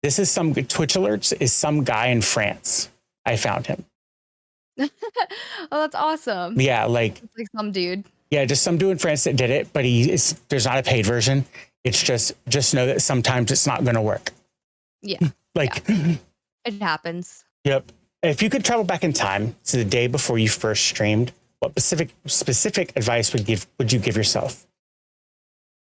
This is some Twitch alerts is some guy in France. I found him. Oh, that's awesome. Yeah, like It's like some dude. Yeah, just some dude in France that did it, but there's not a paid version. It's just know that sometimes it's not going to work. Yeah. Like yeah. It happens. Yep. If you could travel back in time to the day before you first streamed, what specific advice would you give yourself?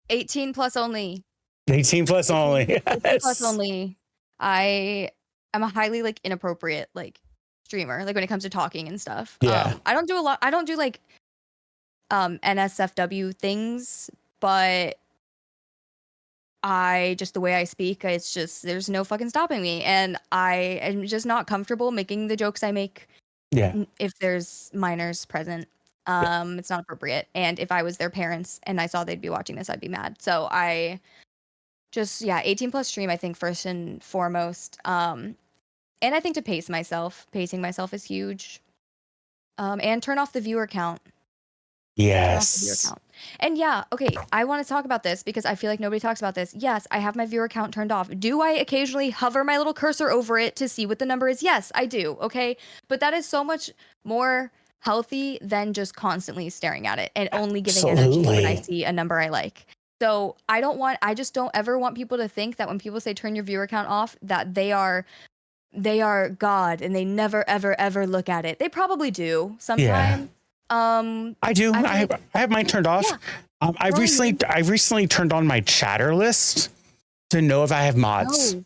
18 plus only. 18 plus only. 18 plus only. I am a highly like inappropriate like streamer, like when it comes to talking and stuff. Yeah. I don't do like NSFW things, but just the way I speak, it's just there's no fucking stopping me, and I am just not comfortable making the jokes I make. Yeah. If there's minors present, it's not appropriate. And if I was their parents and I saw they'd be watching this, I'd be mad. So I just 18 plus stream, I think, first and foremost. And I think to pacing myself is huge. And turn off the viewer count. Yes. And okay, I want to talk about this because I feel like nobody talks about this. Yes, I have my viewer count turned off. Do I occasionally hover my little cursor over it to see what the number is? Yes, I do. Okay. But that is so much more healthy than just constantly staring at it and only giving energy when I see a number I like. So I just don't ever want people to think that when people say turn your viewer count off, that they are God and they never, ever, ever look at it. They probably do sometimes. Yeah. I do. I have mine turned off. Yeah. I've recently turned on my chatter list to know if I have mods.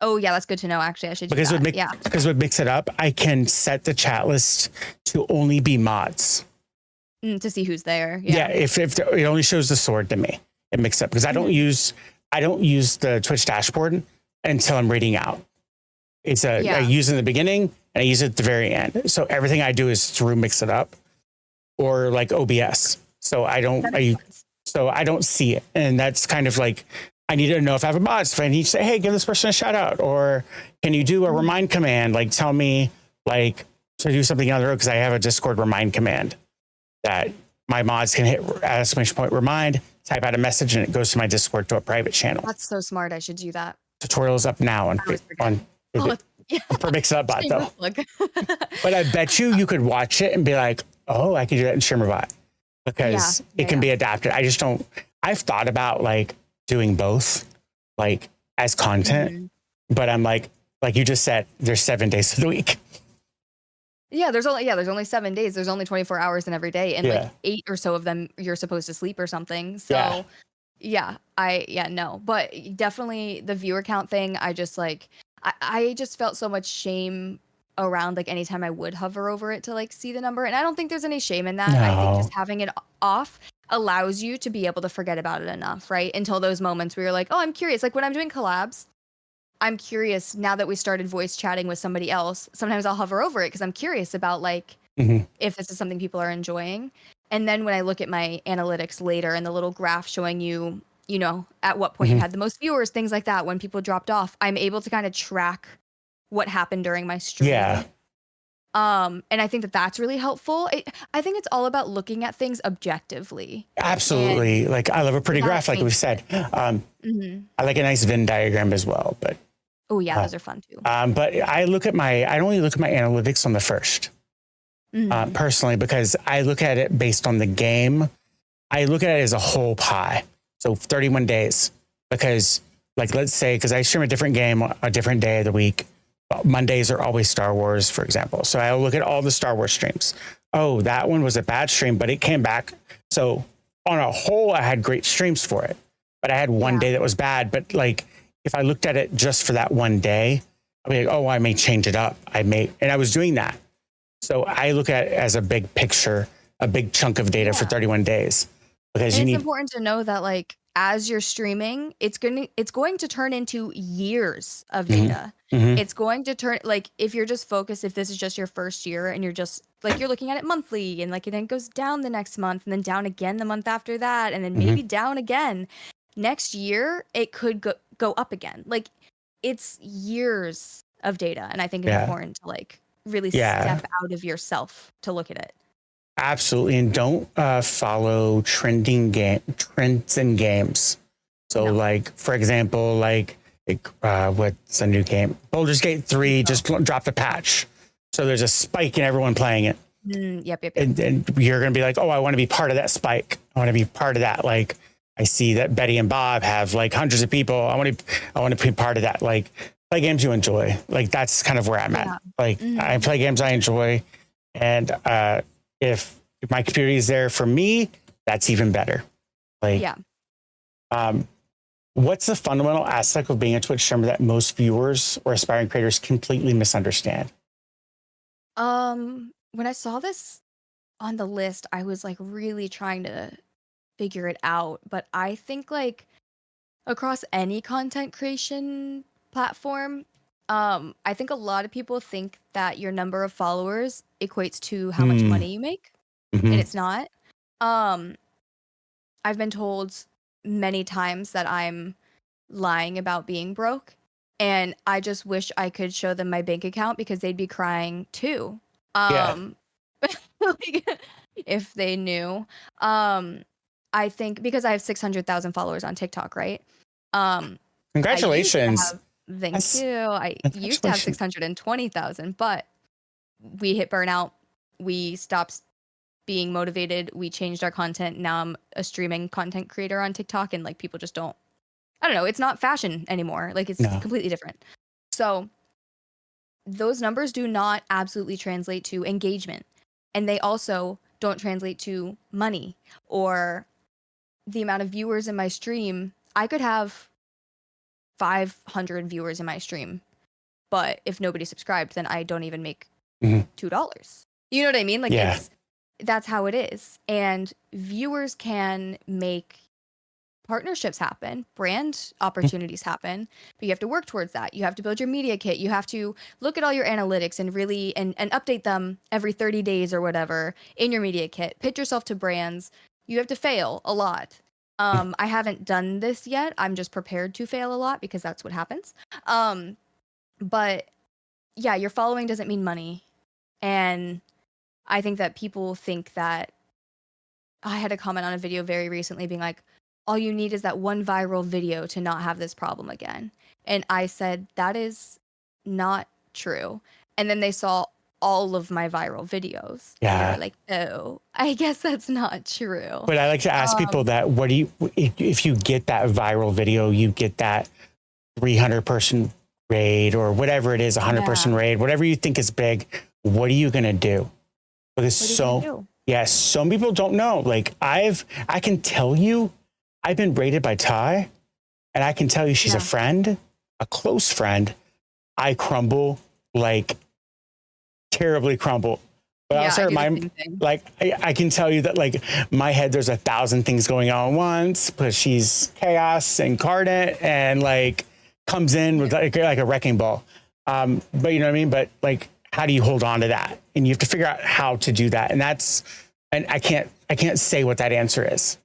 Oh yeah, that's good to know. Actually, I should do because that. Because what mix it up, I can set the chat list to only be mods to see who's there. Yeah, if it only shows the sword to me, it mixes up because I don't use the Twitch dashboard until I'm reading out. I use it in the beginning and I use it at the very end. So everything I do is through Mix It Up or like OBS. So I don't see it. And that's kind of like, I need to know if I have a mod. So if I need to say, hey, give this person a shout out, or can you do a remind command? Like tell me like to do something on the road. Cause I have a Discord remind command that my mods can hit exclamation point remind, type out a message and it goes to my Discord to a private channel. That's so smart. I should do that. Tutorials up now for Mix It Up bot though. But I bet you could watch it and be like, oh, I could do that in StreamerBot because it can be adapted. I've thought about like doing both like as content, but I'm like you just said, there's 7 days of the week. Yeah, there's only 7 days. There's only 24 hours in every day. And like 8 or so of them you're supposed to sleep or something. So no. But definitely the viewer count thing, I just felt so much shame around like anytime I would hover over it to like see the number. And I don't think there's any shame in that. No. I think just having it off allows you to be able to forget about it enough, right? Until those moments where you're like, oh, I'm curious. Like when I'm doing collabs, I'm curious now that we started voice chatting with somebody else. Sometimes I'll hover over it because I'm curious about like if this is something people are enjoying. And then when I look at my analytics later and the little graph showing you know, at what point you had the most viewers, things like that, when people dropped off, I'm able to kind of track what happened during my stream. Yeah. And I think that that's really helpful. I think it's all about looking at things objectively. Absolutely. Like I love a pretty graph, like we've said. I like a nice Venn diagram as well, but. Oh yeah, those are fun too. But I only look at my analytics on the first, personally, because I look at it based on the game. I look at it as a whole pie. So 31 days, because like, let's say, because I stream a different game, a different day of the week. Mondays are always Star Wars, for example. So I'll look at all the Star Wars streams. Oh, that one was a bad stream, but it came back. So on a whole, I had great streams for it, but I had one day that was bad. But like, if I looked at it just for that one day, I'd be like, oh, I may change it up. And I was doing that. So I look at it as a big picture, a big chunk of data for 31 days. Because it's important to know that like as you're streaming, it's going to turn into years of data. It's going to turn like if you're just focused, if this is just your first year and you're just like you're looking at it monthly and like it then goes down the next month and then down again the month after that and then maybe down again. Next year it could go up again. Like it's years of data, and I think it's important to like really step out of yourself to look at it. Absolutely. And don't follow trends in games. So No. like, for example, what's a new game? Baldur's Gate 3 just dropped a patch. So there's a spike in everyone playing it. Yep. And you're going to be like, oh, I want to be part of that spike. I want to be part of that. Like, I see that Betty and Bob have like hundreds of people. I want to be part of that. Like, play games you enjoy. Like, that's kind of where I'm at. Like, I play games I enjoy. And if my community is there for me, that's even better. Like, what's the fundamental aspect of being a Twitch streamer that most viewers or aspiring creators completely misunderstand? When I saw this on the list, I was like really trying to figure it out, but I think like across any content creation platform, I think a lot of people think that your number of followers equates to how much money you make, and it's not. I've been told many times that I'm lying about being broke, and I just wish I could show them my bank account because they'd be crying too. Like, if they knew. I think because I have 600,000 followers on TikTok, right? Congratulations. Thank you. I used to have 620,000, but we hit burnout. We stopped being motivated. We changed our content. Now I'm a streaming content creator on TikTok, and like people just don't. I don't know. It's not fashion anymore. Like it's completely different. So those numbers do not absolutely translate to engagement, and they also don't translate to money or the amount of viewers in my stream. I could have 500 viewers in my stream, but if nobody subscribed, then I don't even make $2. You know what I mean? Like that's how it is. And viewers can make partnerships happen, brand opportunities happen, but you have to work towards that. You have to build your media kit. You have to look at all your analytics and really and update them every 30 days or whatever in your media kit. Pitch yourself to brands. You have to fail a lot. I haven't done this yet. I'm just prepared to fail a lot because that's what happens. But yeah, your following doesn't mean money. And I think that people think that I had a comment on a video very recently being like, all you need is that one viral video to not have this problem again. And I said, that is not true. And then they saw all of my viral videos. Yeah. And they were like, oh, I guess that's not true. But I like to ask people that, if you get that viral video, you get that 300 person raid or whatever it is, 100 person raid, whatever you think is big, what are you going to do? Because some people don't know. Like I can tell you, I've been raided by Ty, and I can tell you she's a friend, a close friend. I crumble, like terribly crumble. But also I can tell you that like my head, there's 1,000 things going on at once, but she's chaos incarnate and like comes in with like a wrecking ball. But you know what I mean? But like, how do you hold on to that? And you have to figure out how to do that. And I can't say what that answer is.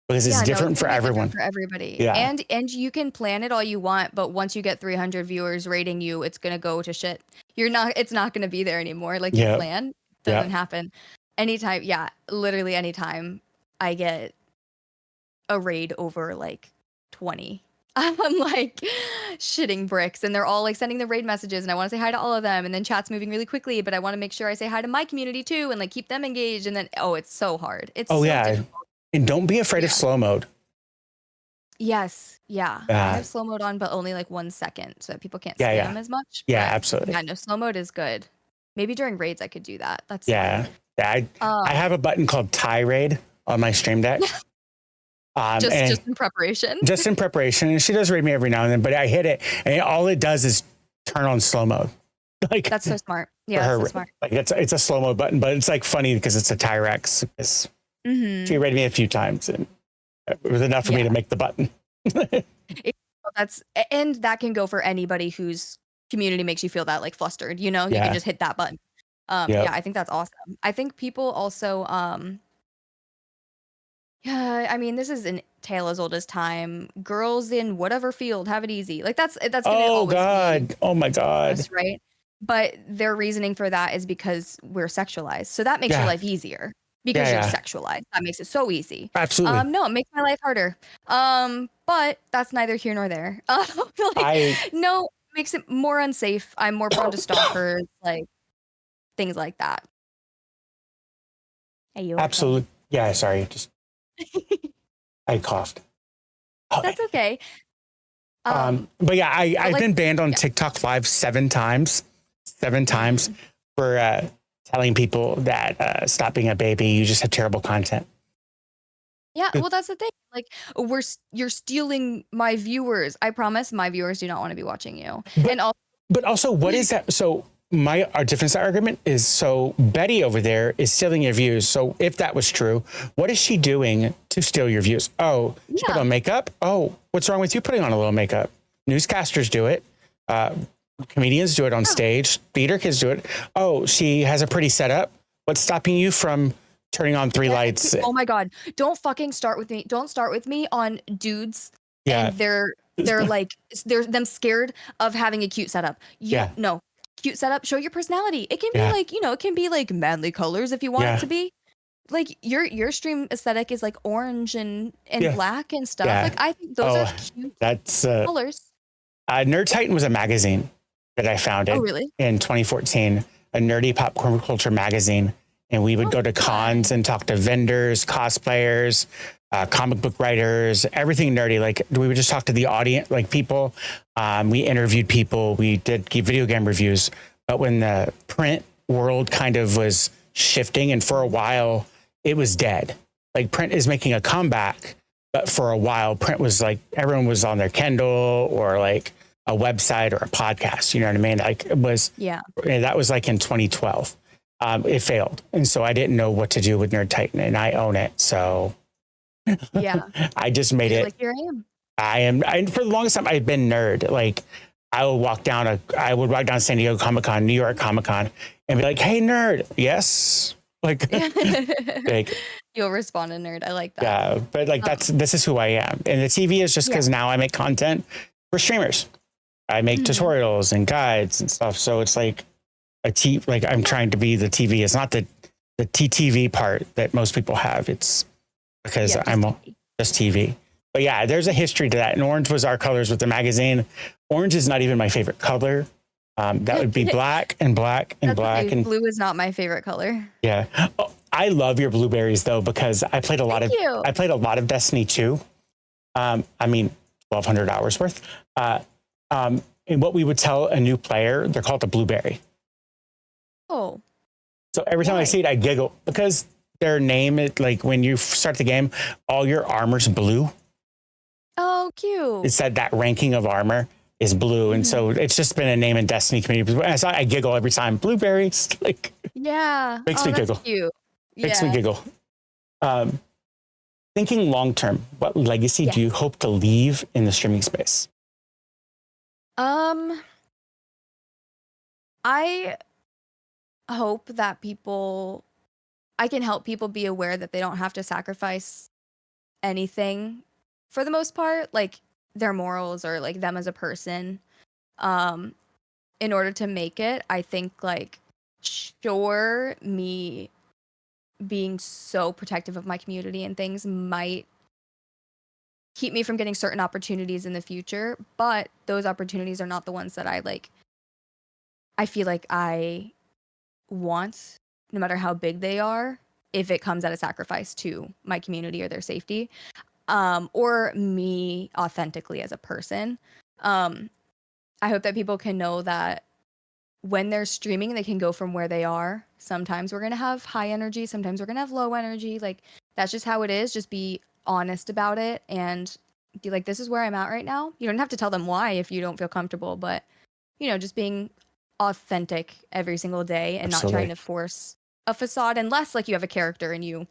Because it's different for everyone. Different for everybody. Yeah. And you can plan it all you want, but once you get 300 viewers rating you, it's going to go to shit. It's not going to be there anymore. Like your plan doesn't happen. Anytime, literally anytime I get a raid over like 20, I'm like shitting bricks, and they're all like sending the raid messages, and I want to say hi to all of them, and then chat's moving really quickly, but I want to make sure I say hi to my community too, and like keep them engaged, and then it's so hard. It's so difficult. And don't be afraid of slow mode. Yes. Yeah. I have slow mode on, but only like 1 second so that people can't see them as much. Yeah, absolutely. Yeah, no, slow mode is good. Maybe during raids I could do that. That's fun. I have a button called tirade on my stream deck. Just in preparation. Just in preparation. And she does raid me every now and then, but I hit it and all it does is turn on slow mode. Like that's so smart. Yeah, that's so smart. Like it's a slow mode button, but it's like funny because it's a Tyrex. She rated me a few times, and it was enough for me to make the button. That can go for anybody whose community makes you feel that like flustered. You know, you can just hit that button. I think that's awesome. I think people also, I mean, this is a tale as old as time. Girls in whatever field have it easy. Like that's gonna always be. Oh my God. Right. But their reasoning for that is because we're sexualized, so that makes your life easier. because you're Yeah. sexualized. That makes it so easy. Absolutely. No, it makes my life harder. But that's neither here nor there. Like, I no, it makes it more unsafe. I'm more prone to stalkers, like things like that. Are you okay? absolutely. Yeah. Sorry. Just I coughed. Okay. That's okay. But yeah, But I've like, been banned on yeah. TikTok Live 7 times, 7 times Mm. for telling people that stop being a baby. You just have terrible content. Yeah, well, that's the thing. Like, you're stealing my viewers. I promise my viewers do not want to be watching you. But And also, but also, what is that? So my our difference argument is so Betty over there is stealing your views. So if that was true, what is she doing to steal your views? Oh, she put yeah, on makeup. Oh, what's wrong with you putting on a little makeup? Newscasters do it. Uh, Comedians do it on yeah. stage. Theater kids do it. Oh, she has a pretty setup. What's stopping you from turning on three Get a lights? oh my God, don't fucking start with me. Don't start with me on dudes Yeah, and they're like they're them scared of having a cute setup. You yeah, no, cute setup, show your personality. It can be yeah, like, it can be like manly colors if you want it yeah, to be. Like your stream aesthetic is like orange and yeah, black and stuff. yeah. Like I think those are Oh, cute that's colors. Nerd Titan was a magazine that I Oh, founded really? in 2014, a nerdy pop culture magazine. And we would Oh, go to cons fun. and talk to vendors, cosplayers, comic book writers, everything nerdy. Like we would just talk to the audience, like people. We interviewed people. We did video game reviews. But when the print world kind of was shifting, and for a while it was dead. Like print is making a comeback, but for a while print was like everyone was on their Kindle or like a website or a podcast. You know what I mean? Like it was Yeah. that was like in 2012. It failed, and so I didn't know what to do with Nerd Titan, and I own it. So Yeah. I just made You're it. like, here I am. For the longest time I've been nerd. Like I would walk down San Diego Comic Con, New York Comic Con, and be like, "Hey, nerd, yes." Like, like You'll respond to nerd. I like that. yeah, but like Um, this is who I am, and the TV is just yeah. because now I make content for streamers. I make Mhm. tutorials and guides and stuff. So it's like like I'm trying to be the TV. It's not the TTV part that most people have. It's because Yeah, I'm just TV. just TV. But yeah, there's a history to that. And orange was our colors with the magazine. Orange is not even my favorite color. That would be black and black and That's black okay. and Blue is not my favorite color. yeah. Oh, I love your blueberries though because Thank you. I played a lot of Destiny 2. I mean, 1,200 hours worth. And what we would tell a new player, they're called a blueberry. Oh, So every time I why? see it, I giggle because their name, like when you start the game, all your armor's blue. Oh, cute. It said that ranking of armor is blue. And Mhm. so it's just been a name in Destiny community. I giggle every time. Blueberries, like, Yeah. makes Oh, me that's giggle. cute. Makes me Yeah. giggle. Um, Thinking long term, what legacy do you Yes. hope to leave in the streaming space? Um, I hope that I can help people be aware that they don't have to sacrifice anything for the most part, like their morals or like them as a person, um, in order to make it. I think like sure, me being so protective of my community and things might keep me from getting certain opportunities in the future, but those opportunities are not the ones that I feel like I want, no matter how big they are, if it comes at a sacrifice to my community or their safety, or me authentically as a person. Um, I hope that people can know that when they're streaming, they can go from where they are. Sometimes we're gonna have high energy, sometimes we're gonna have low energy. Like that's just how it is. Just be honest about it and be like, this is where I'm at right now. You don't have to tell them why if you don't feel comfortable, but just being authentic every single day and not trying Absolutely. to force a facade unless like you have a character and you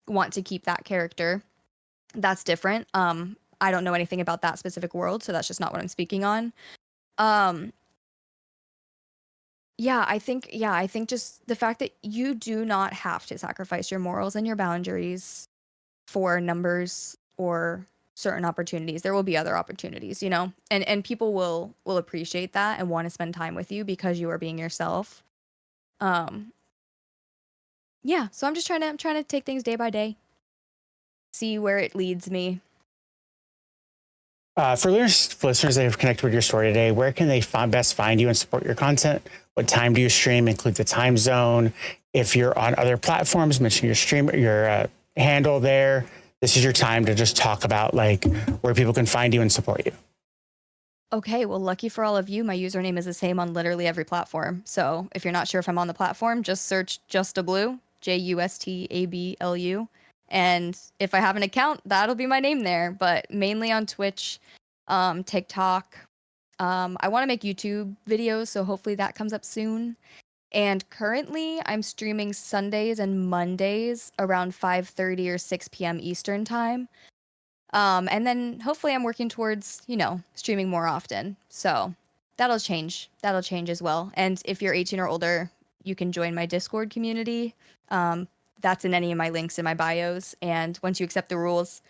want to keep that character. That's different. I don't know anything about that specific world, so that's just not what I'm speaking on. Um, I think just the fact that you do not have to sacrifice your morals and your boundaries for numbers or certain opportunities. There will be other opportunities, and people will appreciate that and want to spend time with you because you are being yourself. Um, Yeah, so I'm trying to take things day by day, see where it leads me. For listeners that have connected with your story today, where can they best find you and support your content? What time do you stream? Include the time zone. If you're on other platforms, mention your handle there. This is your time to just talk about like where people can find you and support you. Okay, well, lucky for all of you, my username is the same on literally every platform. So if you're not sure if I'm on the platform, just search Justablu, Justablu. And if I have an account, that'll be my name there. But mainly on Twitch, TikTok. I want to make YouTube videos, so hopefully that comes up soon. And currently, I'm streaming Sundays and Mondays around 5:30 or 6 p.m. Eastern time. And then hopefully I'm working towards, streaming more often. So that'll change. That'll change as well. And if you're 18 or older, you can join my Discord community. That's in any of my links in my bios. And once you accept the rules,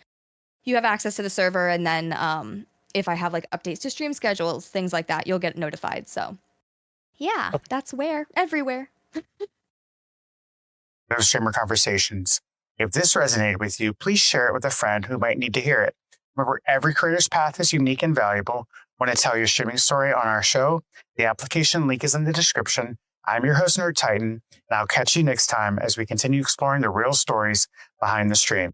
you have access to the server. And then if I have like updates to stream schedules, things like that, you'll get notified. So yeah, that's everywhere. Those streamer conversations. If this resonated with you, please share it with a friend who might need to hear it. Remember, every creator's path is unique and valuable. Want to tell your streaming story on our show? The application link is in the description. I'm your host, Nerd Titan, and I'll catch you next time as we continue exploring the real stories behind the stream.